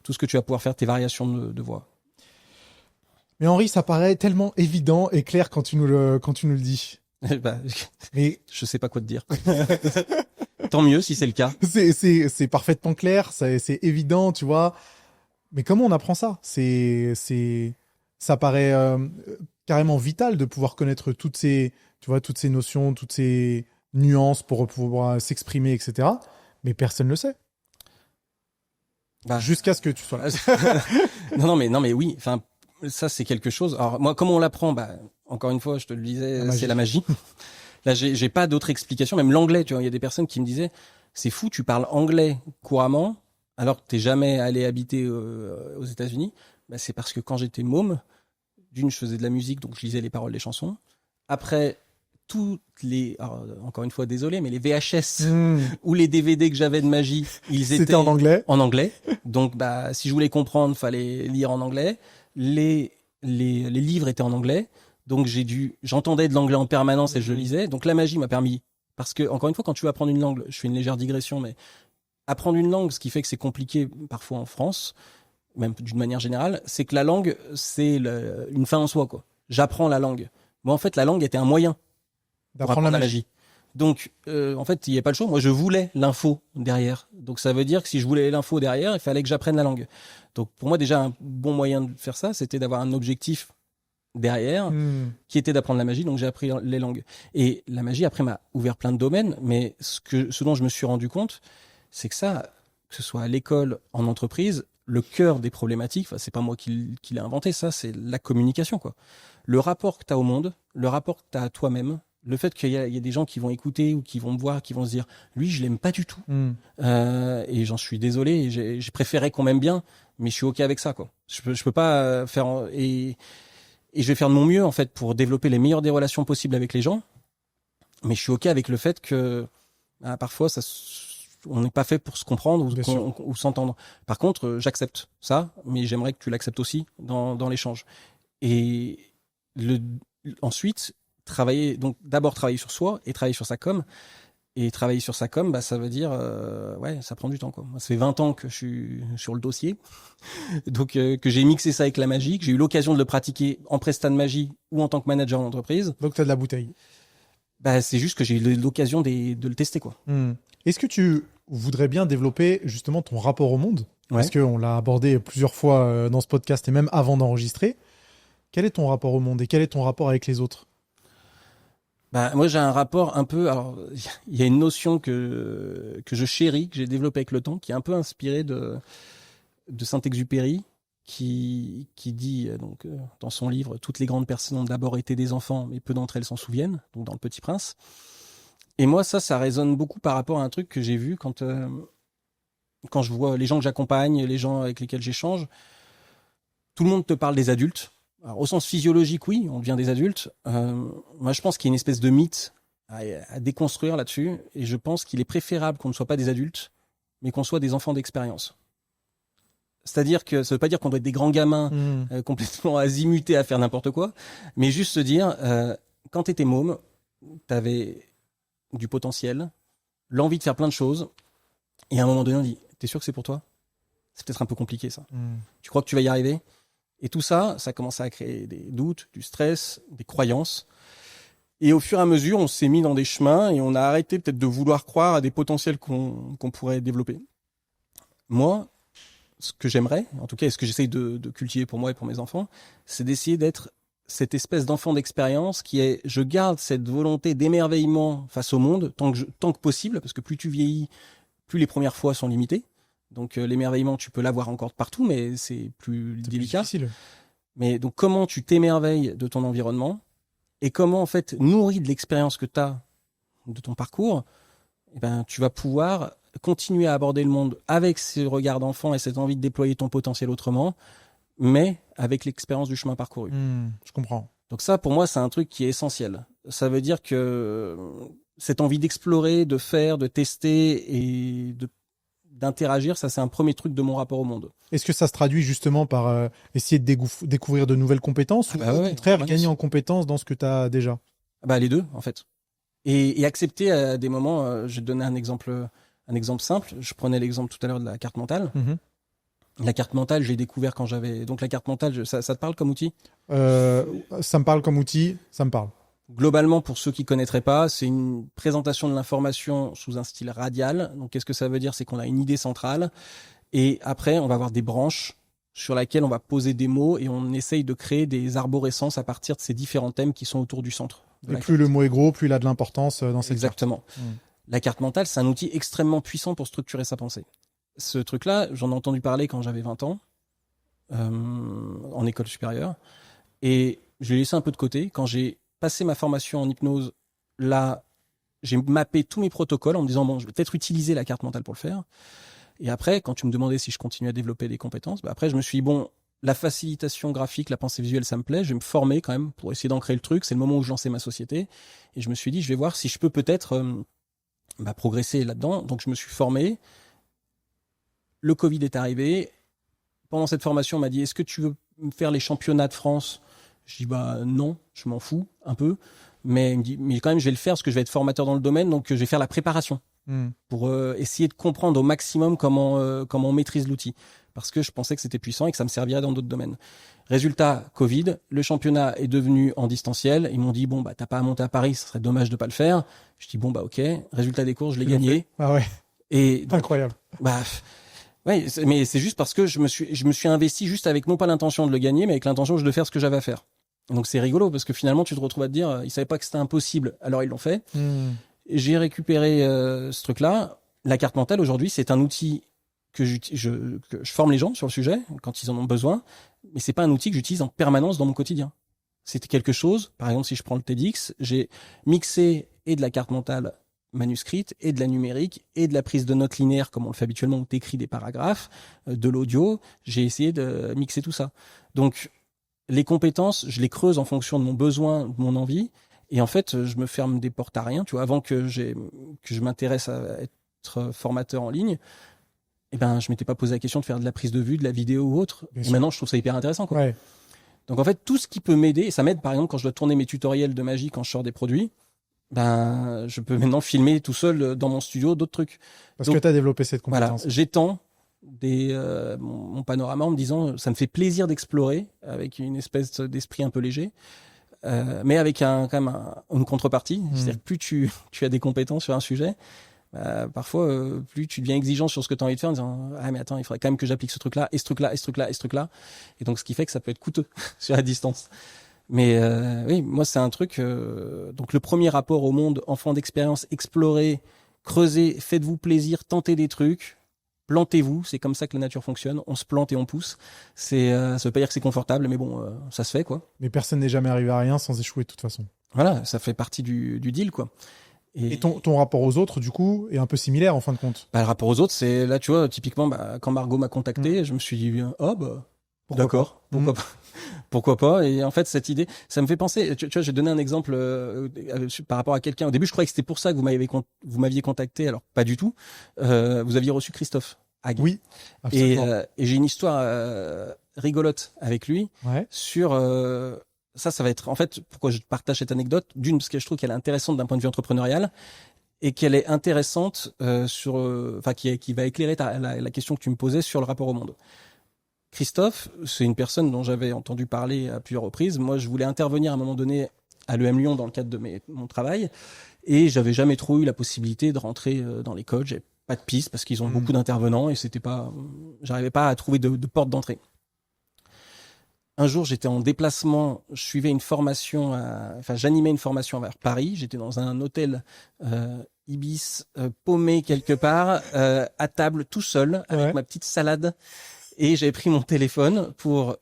tout ce que tu vas pouvoir faire, tes variations de voix. Mais Henri, ça paraît tellement évident et clair quand tu nous le dis. Mais je sais pas quoi te dire. Tant mieux si c'est le cas. C'est parfaitement clair, c'est évident, tu vois. Mais comment on apprend ça? Ça paraît carrément vital de pouvoir connaître toutes ces notions, toutes ces nuances pour pouvoir s'exprimer, etc. Mais personne ne le sait. Jusqu'à ce que tu sois là. non mais oui. Enfin, ça c'est quelque chose. Alors moi, comment on l'apprend? Encore une fois, je te le disais, c'est la magie. Là, j'ai pas d'autre explication. Même l'anglais, tu vois, il y a des personnes qui me disaient, c'est fou, tu parles anglais couramment alors que t'es jamais allé habiter aux États-Unis. C'est parce que quand j'étais môme, je faisais de la musique, donc je lisais les paroles des chansons. Après, encore une fois, désolé, mais les VHS ou les DVD que j'avais de magie, ils étaient en anglais. En anglais. Donc, si je voulais comprendre, fallait lire en anglais. Les livres étaient en anglais. Donc, j'entendais de l'anglais en permanence et je lisais. Donc, la magie m'a permis. Parce que, encore une fois, quand tu veux apprendre une langue, je fais une légère digression, mais apprendre une langue, ce qui fait que c'est compliqué parfois en France, même d'une manière générale, c'est que la langue, c'est une fin en soi, quoi. J'apprends la langue. Moi, en fait, la langue était un moyen d'apprendre la magie. Donc, en fait, il n'y a pas le choix. Moi, je voulais l'info derrière. Donc, ça veut dire que si je voulais l'info derrière, il fallait que j'apprenne la langue. Donc, pour moi, déjà, un bon moyen de faire ça, c'était d'avoir un objectif derrière, qui était d'apprendre la magie. Donc, j'ai appris les langues. Et la magie, après, m'a ouvert plein de domaines. Mais ce dont je me suis rendu compte, c'est que ça, que ce soit à l'école, en entreprise, le cœur des problématiques, c'est pas moi qui l'ai inventé, ça, c'est la communication, quoi. Le rapport que tu as au monde, le rapport que tu as à toi-même, le fait qu'il y a des gens qui vont écouter ou qui vont me voir, qui vont se dire, lui, je l'aime pas du tout. Et j'en suis désolé, et j'ai préféré qu'on m'aime bien, mais je suis OK avec ça, quoi. Je peux pas faire... Et je vais faire de mon mieux, en fait, pour développer les meilleures des relations possibles avec les gens, mais je suis OK avec le fait que parfois, on n'est pas fait pour se comprendre ou s'entendre. Par contre, j'accepte ça, mais j'aimerais que tu l'acceptes aussi dans l'échange. Et ensuite, d'abord travailler sur soi et travailler sur sa com. Et travailler sur sa com, ça veut dire, ça prend du temps, quoi. Moi, ça fait 20 ans que je suis sur le dossier. Donc, que j'ai mixé ça avec la magie, que j'ai eu l'occasion de le pratiquer en prestat de magie ou en tant que manager d'entreprise. Donc, t'as de la bouteille. C'est juste que j'ai eu l'occasion de le tester, quoi. Est-ce que tu voudrais bien développer justement ton rapport au monde? Parce qu'on l'a abordé plusieurs fois dans ce podcast et même avant d'enregistrer. Quel est ton rapport au monde et quel est ton rapport avec les autres? Moi, j'ai un rapport un peu... Alors, il y a une notion que je chéris, que j'ai développée avec le temps, qui est un peu inspirée de Saint-Exupéry, qui dit dans son livre « Toutes les grandes personnes ont d'abord été des enfants, mais peu d'entre elles s'en souviennent », donc dans Le Petit Prince. Et moi, ça résonne beaucoup par rapport à un truc que j'ai vu quand je vois les gens que j'accompagne, les gens avec lesquels j'échange. Tout le monde te parle des adultes. Alors, au sens physiologique, oui, on devient des adultes. Moi, je pense qu'il y a une espèce de mythe à déconstruire là-dessus. Et je pense qu'il est préférable qu'on ne soit pas des adultes, mais qu'on soit des enfants d'expérience. C'est-à-dire que ça veut pas dire qu'on doit être des grands gamins complètement azimutés à faire n'importe quoi, mais juste se dire, quand t'étais môme, t'avais du potentiel, l'envie de faire plein de choses, et à un moment donné, on dit, t'es sûr que c'est pour toi? C'est peut-être un peu compliqué, ça. Tu crois que tu vas y arriver? Et tout ça, ça commence à créer des doutes, du stress, des croyances. Et au fur et à mesure, on s'est mis dans des chemins et on a arrêté peut-être de vouloir croire à des potentiels qu'on pourrait développer. Moi, ce que j'aimerais, en tout cas, et ce que j'essaye de cultiver pour moi et pour mes enfants, c'est d'essayer d'être cette espèce d'enfant d'expérience qui est, je garde cette volonté d'émerveillement face au monde tant que possible, parce que plus tu vieillis, plus les premières fois sont limitées. Donc l'émerveillement, tu peux l'avoir encore partout, mais c'est plus délicat. Plus difficile. Mais donc comment tu t'émerveilles de ton environnement et comment en fait, nourri de l'expérience que tu as de ton parcours, tu vas pouvoir continuer à aborder le monde avec ce regard d'enfant et cette envie de déployer ton potentiel autrement, mais avec l'expérience du chemin parcouru. Je comprends. Donc ça, pour moi, c'est un truc qui est essentiel. Ça veut dire que cette envie d'explorer, de faire, de tester et d'interagir, ça, c'est un premier truc de mon rapport au monde. Est-ce que ça se traduit justement par essayer de découvrir de nouvelles compétences ou au contraire gagner en compétences dans ce que tu as déjà? Les deux, en fait. Et accepter à des moments, je vais te donner un exemple simple. Je prenais l'exemple tout à l'heure de la carte mentale. La carte mentale, j'ai découvert quand j'avais... Donc la carte mentale, ça te parle comme outil ? Ça me parle comme outil, ça me parle. Globalement, pour ceux qui connaîtraient pas, c'est une présentation de l'information sous un style radial. Donc qu'est-ce que ça veut dire ? C'est qu'on a une idée centrale et après, on va avoir des branches sur lesquelles on va poser des mots et on essaye de créer des arborescences à partir de ces différents thèmes qui sont autour du centre. Et plus le mot est gros, plus il a de l'importance dans cette Exactement. carte. La carte mentale, c'est un outil extrêmement puissant pour structurer sa pensée. Ce truc-là, j'en ai entendu parler quand j'avais 20 ans, en école supérieure, et je l'ai laissé un peu de côté. Quand j'ai passé ma formation en hypnose, là, j'ai mappé tous mes protocoles en me disant, bon, je vais peut-être utiliser la carte mentale pour le faire. Et après, quand tu me demandais si je continuais à développer des compétences, après, je me suis dit, bon, la facilitation graphique, la pensée visuelle, ça me plaît. Je vais me former quand même pour essayer d'ancrer le truc. C'est le moment où je lançais ma société. Et je me suis dit, je vais voir si je peux peut-être progresser là-dedans. Donc, je me suis formé. Le Covid est arrivé. Pendant cette formation, on m'a dit, est-ce que tu veux faire les championnats de France ? Je dis, non, je m'en fous un peu. Mais il me dit, mais quand même, je vais le faire parce que je vais être formateur dans le domaine. Donc, je vais faire la préparation pour essayer de comprendre au maximum comment on maîtrise l'outil. Parce que je pensais que c'était puissant et que ça me servirait dans d'autres domaines. Résultat, Covid, le championnat est devenu en distanciel. Ils m'ont dit, bon, t'as pas à monter à Paris, ce serait dommage de pas le faire. Je dis, bon, ok. Résultat des courses, je l'ai gagné. Ah ouais. Et donc, incroyable. Ouais, mais c'est juste parce que je me suis investi juste avec non pas l'intention de le gagner, mais avec l'intention de faire ce que j'avais à faire. Et donc c'est rigolo parce que finalement tu te retrouves à te dire, ils savaient pas que c'était impossible, alors ils l'ont fait. J'ai récupéré ce truc-là. La carte mentale aujourd'hui, c'est un outil que je forme les gens sur le sujet quand ils en ont besoin, mais c'est pas un outil que j'utilise en permanence dans mon quotidien. C'était quelque chose, par exemple si je prends le TEDx, j'ai mixé et de la carte mentale manuscrite et de la numérique et de la prise de notes linéaire comme on le fait habituellement où tu écris des paragraphes, de l'audio, j'ai essayé de mixer tout ça. Donc les compétences, je les creuse en fonction de mon besoin, de mon envie et en fait, je me ferme des portes à rien, tu vois, avant que je m'intéresse à être formateur en ligne, je m'étais pas posé la question de faire de la prise de vue, de la vidéo ou autre. Et maintenant, je trouve ça hyper intéressant quoi. Ouais. Donc en fait, tout ce qui peut m'aider, et ça m'aide par exemple quand je dois tourner mes tutoriels de magie quand je sors des produits, je peux maintenant filmer tout seul dans mon studio d'autres trucs. Parce que tu as développé cette compétence. Voilà, j'étends mon panorama en me disant ça me fait plaisir d'explorer avec une espèce d'esprit un peu léger, mais avec quand même une contrepartie. C'est-à-dire que plus tu as des compétences sur un sujet, parfois plus tu deviens exigeant sur ce que tu as envie de faire en disant mais attends, il faudrait quand même que j'applique ce truc-là et ce truc-là et ce truc-là et ce truc-là. Et donc ce qui fait que ça peut être coûteux sur la distance. Mais oui, moi c'est un truc. Donc le premier rapport au monde, enfant d'expérience, explorez, creusez, faites-vous plaisir, tentez des trucs, plantez-vous. C'est comme ça que la nature fonctionne. On se plante et on pousse. Ça veut pas dire que c'est confortable, mais bon, ça se fait quoi. Mais personne n'est jamais arrivé à rien sans échouer de toute façon. Voilà, ça fait partie du deal quoi. Et ton rapport aux autres, du coup, est un peu similaire en fin de compte. Le rapport aux autres, c'est là, tu vois, typiquement, quand Margot m'a contacté, je me suis dit, d'accord, pourquoi pas. Et en fait, cette idée, ça me fait penser. Tu vois, j'ai donné un exemple par rapport à quelqu'un. Au début, je croyais que c'était pour ça que vous m'aviez contacté. Alors, pas du tout. Vous aviez reçu Christophe Hague. Oui, absolument. Et j'ai une histoire rigolote avec lui sur. Ça va être en fait pourquoi je partage cette anecdote. D'une, parce que je trouve qu'elle est intéressante d'un point de vue entrepreneurial et qu'elle est intéressante qui va éclairer la question que tu me posais sur le rapport au monde. Christophe, c'est une personne dont j'avais entendu parler à plusieurs reprises. Moi, je voulais intervenir à un moment donné à l'EM Lyon dans le cadre de mon travail et j'avais jamais trop eu la possibilité de rentrer dans les codes. J'avais pas de piste parce qu'ils ont beaucoup d'intervenants et j'arrivais pas à trouver de porte d'entrée. Un jour, j'étais en déplacement, je suivais une formation, j'animais une formation vers Paris. J'étais dans un hôtel Ibis, paumé quelque part, à table, tout seul, avec ma petite salade. Et j'avais pris mon téléphone pour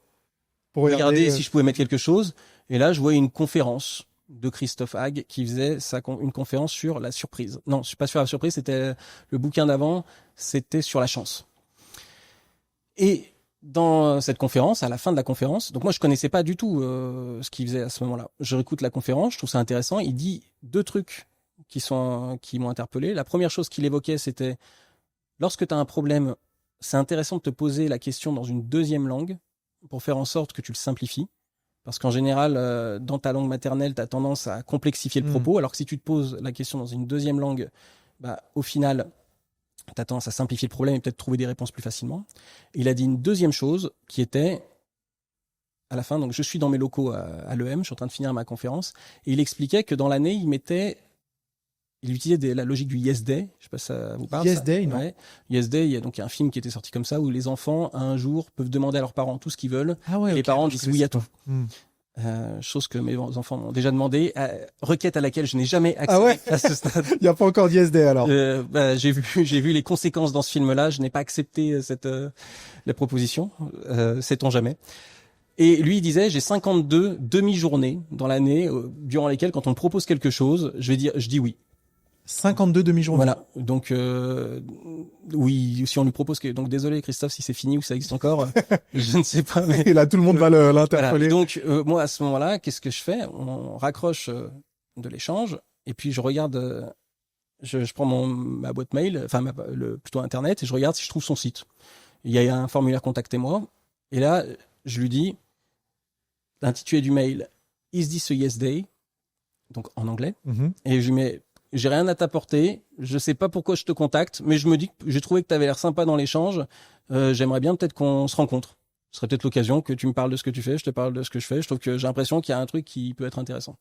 regarder si je pouvais mettre quelque chose. Et là, je voyais une conférence de Christophe Hague qui faisait une conférence sur la surprise. Non, je suis pas sur la surprise, c'était le bouquin d'avant, c'était sur la chance. Et dans cette conférence, à la fin de la conférence, donc moi je connaissais pas du tout ce qu'il faisait à ce moment-là. Je réécoute la conférence, je trouve ça intéressant. Il dit 2 trucs qui m'ont interpellé. La première chose qu'il évoquait, c'était lorsque tu as un problème, c'est intéressant de te poser la question dans une deuxième langue pour faire en sorte que tu le simplifies. Parce qu'en général, dans ta langue maternelle, tu as tendance à complexifier le propos, alors que si tu te poses la question dans une deuxième langue, au final, tu as tendance à simplifier le problème et peut-être trouver des réponses plus facilement. Et il a dit une deuxième chose qui était, à la fin, donc je suis dans mes locaux à l'EM, je suis en train de finir ma conférence, et il expliquait que dans l'année, il utilisait la logique du Yes Day. Je sais pas si ça vous parle. Yes Day, non? Ouais. Yes Day, il y a donc un film qui était sorti comme ça où les enfants, un jour, peuvent demander à leurs parents tout ce qu'ils veulent. Et les parents disent oui à tout. Chose que mes enfants m'ont déjà demandé. Requête à laquelle je n'ai jamais accédé à ce stade. Il n'y a pas encore de Yes Day alors. J'ai vu les conséquences dans ce film-là. Je n'ai pas accepté la proposition. Sait-on jamais. Et lui, il disait, j'ai 52 demi-journées dans l'année durant lesquelles, quand on me propose quelque chose, je dis oui. 52 demi-journées. Voilà. Donc, oui, si on lui propose donc désolé Christophe si c'est fini ou ça existe encore, je ne sais pas. Mais... Et là, tout le monde va l'interpeller. Voilà. Donc, moi, à ce moment-là, qu'est-ce que je fais? On raccroche de l'échange et puis je regarde, je prends ma boîte mail, enfin, plutôt Internet, et je regarde si je trouve son site. Il y a un formulaire contactez-moi. Et là, je lui dis, l'intitulé du mail, Is this a yes day? Donc, en anglais. Et je lui mets, j'ai rien à t'apporter, je sais pas pourquoi je te contacte, mais je me dis que j'ai trouvé que tu avais l'air sympa dans l'échange, j'aimerais bien peut-être qu'on se rencontre. Ce serait peut-être l'occasion que tu me parles de ce que tu fais, je te parle de ce que je fais, je trouve que j'ai l'impression qu'il y a un truc qui peut être intéressant.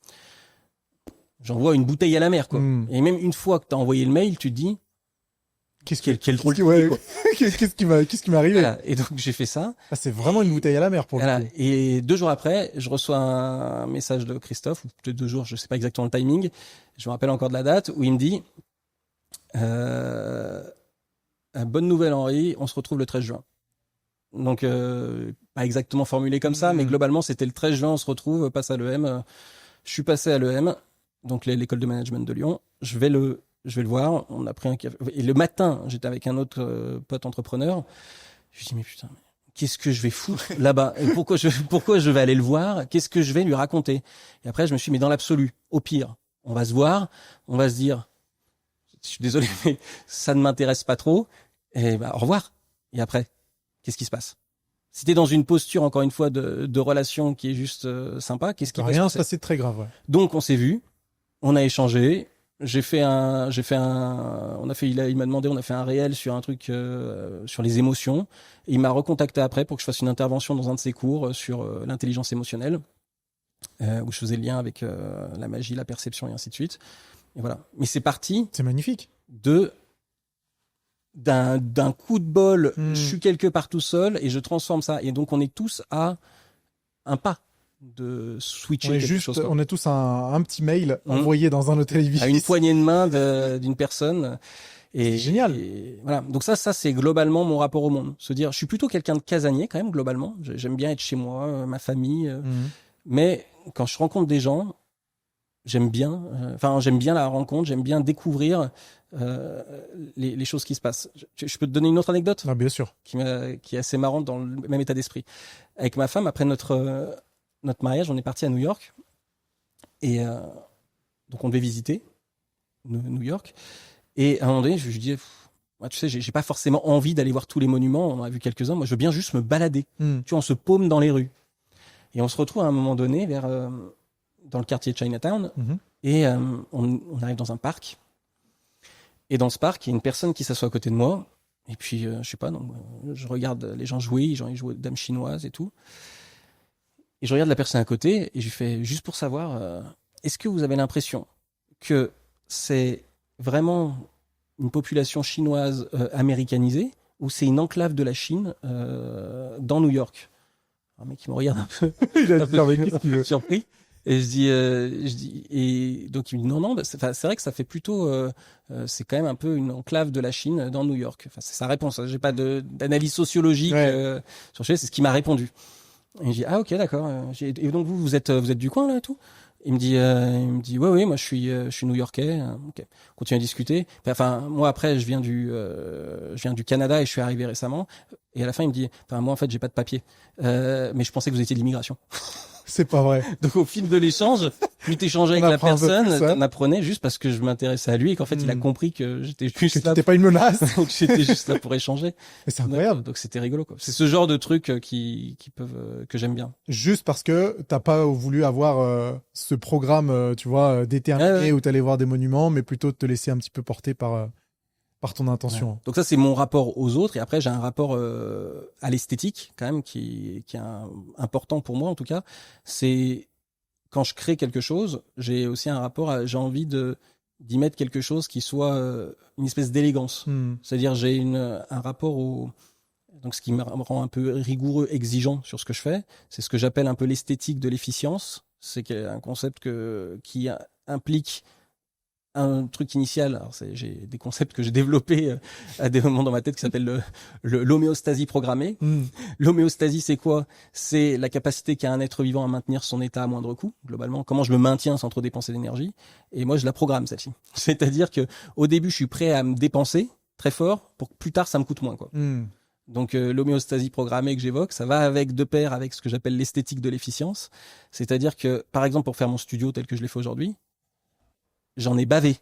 J'envoie une bouteille à la mer, quoi. Et même une fois que tu as envoyé le mail, tu te dis, quel drôle de ouais. Qu'est-ce qui m'est arrivé? Voilà. Et donc j'ai fait ça. Ah, c'est vraiment une bouteille à la mer pour le coup. Et 2 jours après, je reçois un message de Christophe, ou peut-être 2 jours, je sais pas exactement le timing. Je me rappelle encore de la date où il me dit bonne nouvelle Henri, on se retrouve le 13 juin. Donc pas exactement formulé comme ça, mais globalement c'était le 13 juin, on se retrouve, passe à l'EM. Je suis passé à l'EM, donc l'école de management de Lyon. Je vais le voir, on a pris un café. Et le matin, j'étais avec un autre pote entrepreneur. Je me dis mais putain, qu'est-ce que je vais foutre là-bas? Pourquoi je vais aller le voir? Qu'est-ce que je vais lui raconter? Et après, je me suis mis dans l'absolu. Au pire, on va se voir, on va se dire, je suis désolé, mais ça ne m'intéresse pas trop. Et au revoir. Et après, qu'est-ce qui se passe? Si t'es dans une posture, encore une fois, de relation qui est juste sympa, qu'est-ce qui va se passer? Rien se passer de très grave, ouais. Donc, on s'est vu, on a échangé. Il m'a demandé, on a fait un réel sur un truc sur les émotions. Et il m'a recontacté après pour que je fasse une intervention dans un de ses cours sur l'intelligence émotionnelle, où je faisais le lien avec la magie, la perception et ainsi de suite. Et voilà. Mais c'est parti. C'est magnifique. D'un coup de bol, je suis quelque part tout seul et je transforme ça. Et donc on est tous à un pas de switcher quelque chose. On est tous un petit mail envoyé dans un hôtel Ibis. À une poignée de main d'une personne. C'est génial. Et voilà. Donc ça c'est globalement mon rapport au monde. Se dire, je suis plutôt quelqu'un de casanier quand même globalement. J'aime bien être chez moi, ma famille. Mais quand je rencontre des gens, j'aime bien la rencontre, j'aime bien découvrir les choses qui se passent. Je peux te donner une autre anecdote? Ah, bien sûr. Qui est assez marrante dans le même état d'esprit. Avec ma femme, après notre mariage, on est parti à New York. Et donc, on devait visiter New York. Et à un moment donné, je lui dis, tu sais, j'ai pas forcément envie d'aller voir tous les monuments. On en a vu quelques-uns. Moi, je veux bien juste me balader. Tu vois, on se paume dans les rues. Et on se retrouve à un moment donné dans le quartier de Chinatown. Et on arrive dans un parc. Et dans ce parc, il y a une personne qui s'assoit à côté de moi. Et puis, je sais pas, donc, je regarde les gens jouer. Ils jouent aux dames chinoises et tout. Et je regarde la personne à côté et je lui fais, juste pour savoir, est-ce que vous avez l'impression que c'est vraiment une population chinoise américanisée ou c'est une enclave de la Chine dans New York? Un mec qui me regarde un peu, surpris. Et je dis, et donc il me dit non, c'est vrai que ça fait plutôt, c'est quand même un peu une enclave de la Chine dans New York. Enfin, c'est sa réponse. J'ai pas d'analyse sociologique sur c'est ce qu'il m'a répondu. Et j'ai dit, ah ok, d'accord. Et donc vous êtes du coin là et tout? Il me dit, ouais, moi je suis New-Yorkais. Ok. On continue à discuter. Enfin, moi après, je viens du Canada et je suis arrivé récemment. Et à la fin, il me dit, enfin, moi en fait, j'ai pas de papier, mais je pensais que vous étiez de l'immigration. C'est pas vrai. Donc au fil de l'échange, plus t'échangeais avec la personne, t'en apprenais juste parce que je m'intéressais à lui et qu'en fait, il a compris que j'étais juste là. Que t'étais pas une menace. Donc j'étais juste là pour échanger. Mais c'est incroyable. Donc c'était rigolo, quoi. C'est ce genre de trucs qui peuvent que j'aime bien. Juste parce que t'as pas voulu avoir ce programme, tu vois, déterminé où t'allais voir des monuments, mais plutôt de te laisser un petit peu porter par ton intention. Ouais. Donc ça, c'est mon rapport aux autres. Et après, j'ai un rapport à l'esthétique, quand même, qui est important pour moi, en tout cas. C'est quand je crée quelque chose, j'ai aussi un rapport j'ai envie d'y mettre quelque chose qui soit une espèce d'élégance. C'est-à-dire, j'ai un rapport donc ce qui me rend un peu rigoureux, exigeant sur ce que je fais. C'est ce que j'appelle un peu l'esthétique de l'efficience. C'est un concept qui implique un truc initial. Alors j'ai des concepts que j'ai développés à des moments dans ma tête qui s'appellent l'homéostasie programmée. L'homéostasie, c'est quoi? C'est la capacité qu'a un être vivant à maintenir son état à moindre coût, globalement. Comment je me maintiens sans trop dépenser d'énergie. Et moi, je la programme, celle-ci. C'est-à-dire que au début, je suis prêt à me dépenser très fort pour que plus tard, ça me coûte moins, quoi. Donc l'homéostasie programmée que j'évoque, ça va de pair avec ce que j'appelle l'esthétique de l'efficience. C'est-à-dire que, par exemple, pour faire mon studio tel que je l'ai fait aujourd'hui, j'en ai bavé.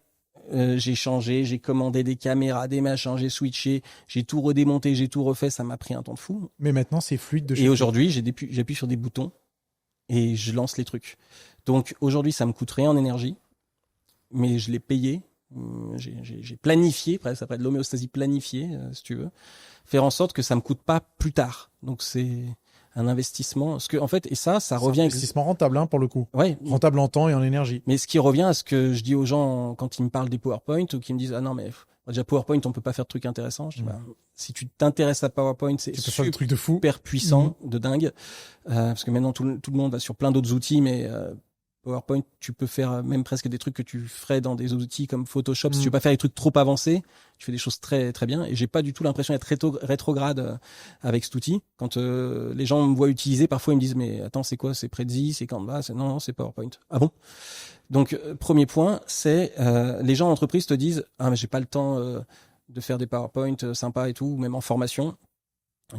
J'ai changé, j'ai commandé des caméras, des machins, j'ai switché, j'ai tout redémonté, j'ai tout refait, ça m'a pris un temps de fou. Mais maintenant, c'est fluide de chez Et aujourd'hui, j'appuie sur des boutons et je lance les trucs. Donc aujourd'hui, ça me coûte rien en énergie, mais je l'ai payé. J'ai planifié, ça s'appelle de l'homéostasie planifiée, si tu veux, faire en sorte que ça me coûte pas plus tard. Donc c'est un investissement, parce que en fait, et ça revient. Un investissement rentable, pour le coup. Ouais. Rentable en temps et en énergie. Mais ce qui revient à ce que je dis aux gens quand ils me parlent des PowerPoint ou qu'ils me disent, ah non, mais déjà PowerPoint, on peut pas faire de trucs intéressants. Je dis, si tu t'intéresses à PowerPoint, c'est super puissant, de dingue. Parce que maintenant, tout le monde va sur plein d'autres outils, mais PowerPoint, tu peux faire même presque des trucs que tu ferais dans des outils comme Photoshop. Si tu veux pas faire des trucs trop avancés, tu fais des choses très très bien. Et j'ai pas du tout l'impression d'être rétrograde avec cet outil. Quand les gens me voient utiliser, parfois ils me disent, mais attends, c'est quoi? C'est Prezi, c'est Canva? Non, c'est PowerPoint. Ah bon? Donc premier point, c'est les gens en entreprise te disent, ah mais j'ai pas le temps de faire des PowerPoint sympas et tout, même en formation.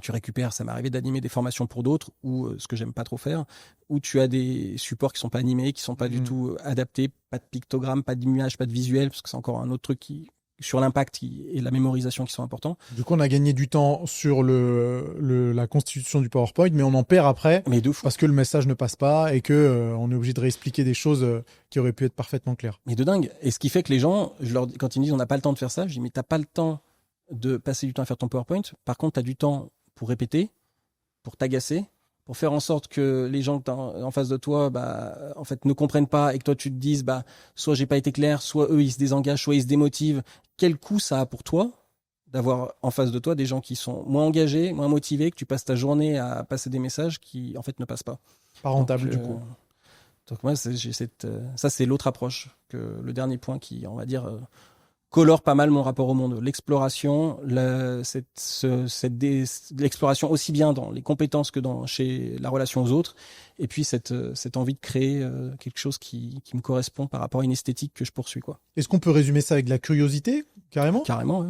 Tu récupères, ça m'est arrivé d'animer des formations pour d'autres, ou ce que j'aime pas trop faire, où tu as des supports qui sont pas animés, qui sont pas du tout adaptés, pas de pictogramme, pas d'image, pas de visuel, parce que c'est encore un autre truc sur l'impact et la mémorisation qui sont importants. Du coup, on a gagné du temps sur la constitution du PowerPoint, mais on en perd après, parce que le message ne passe pas et que on est obligé de réexpliquer des choses qui auraient pu être parfaitement claires. Mais de dingue. Et ce qui fait que les gens, quand ils me disent on n'a pas le temps de faire ça, je dis mais t'as pas le temps de passer du temps à faire ton PowerPoint. Par contre, t'as du temps pour répéter, pour t'agacer, pour faire en sorte que les gens en face de toi, en fait, ne comprennent pas et que toi tu te dises, soit j'ai pas été clair, soit eux ils se désengagent, soit ils se démotivent. Quel coût ça a pour toi d'avoir en face de toi des gens qui sont moins engagés, moins motivés, que tu passes ta journée à passer des messages qui en fait ne passent pas. Pas rentable du coup. Donc moi, ça c'est l'autre approche que le dernier point qui, on va dire, colore pas mal mon rapport au monde. L'exploration, l'exploration aussi bien dans les compétences que chez la relation aux autres, et puis cette envie de créer quelque chose qui me correspond par rapport à une esthétique que je poursuis, quoi. Est-ce qu'on peut résumer ça avec de la curiosité, carrément? Carrément, ouais.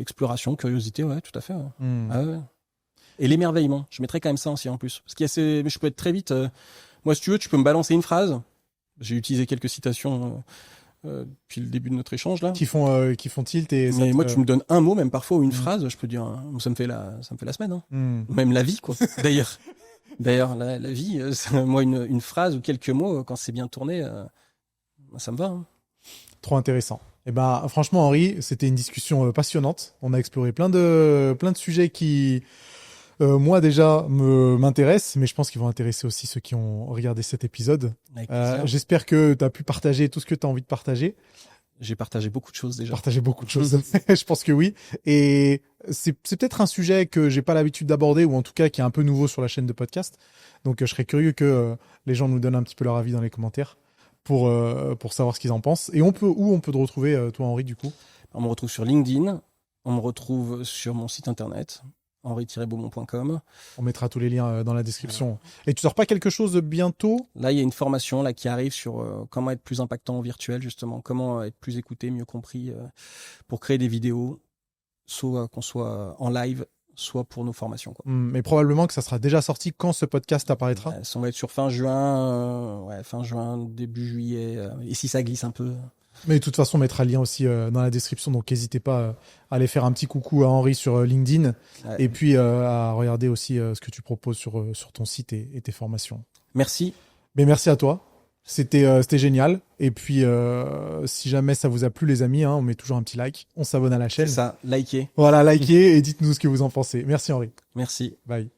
Exploration, curiosité, ouais, tout à fait. Ouais. Ah, ouais. Et l'émerveillement, je mettrais quand même ça aussi en plus. Parce je peux être très vite... moi, si tu veux, tu peux me balancer une phrase. J'ai utilisé quelques citations... depuis le début de notre échange là, qui font tilt mais moi tu me donnes un mot même parfois ou une phrase, je peux dire ça me fait la semaine, hein. Même la vie, quoi. D'ailleurs la vie, moi une phrase ou quelques mots quand c'est bien tourné, ça me va, hein. Trop intéressant. Et franchement Henri, c'était une discussion passionnante. On a exploré plein de sujets qui moi déjà m'intéressent, mais je pense qu'ils vont intéresser aussi ceux qui ont regardé cet épisode. J'espère que tu as pu partager tout ce que tu as envie de partager. J'ai partagé beaucoup de choses déjà. Je pense que oui. Et c'est peut-être un sujet que j'ai pas l'habitude d'aborder, ou en tout cas qui est un peu nouveau sur la chaîne de podcast. Donc je serais curieux que les gens nous donnent un petit peu leur avis dans les commentaires pour savoir ce qu'ils en pensent. Et où on peut te retrouver, toi Henri, du coup? On me retrouve sur LinkedIn, on me retrouve sur mon site internet. henri-beaumont.com. On mettra tous les liens dans la description. Voilà. Et tu sors pas quelque chose bientôt? Là, il y a une formation là qui arrive sur comment être plus impactant en virtuel, justement, comment être plus écouté, mieux compris, pour créer des vidéos, soit qu'on soit en live, soit pour nos formations, quoi. Mais probablement que ça sera déjà sorti quand ce podcast apparaîtra. Ouais, ça va être sur fin juin, début juillet. Et si ça glisse un peu. Mais de toute façon, on mettra le lien aussi dans la description, donc n'hésitez pas à aller faire un petit coucou à Henri sur LinkedIn, et puis à regarder aussi ce que tu proposes sur ton site et tes formations. Merci. Mais merci à toi. C'était génial. Et puis, si jamais ça vous a plu, les amis, on met toujours un petit like. On s'abonne à la chaîne. C'est ça, likez. Voilà, likez et dites-nous ce que vous en pensez. Merci Henri. Merci. Bye.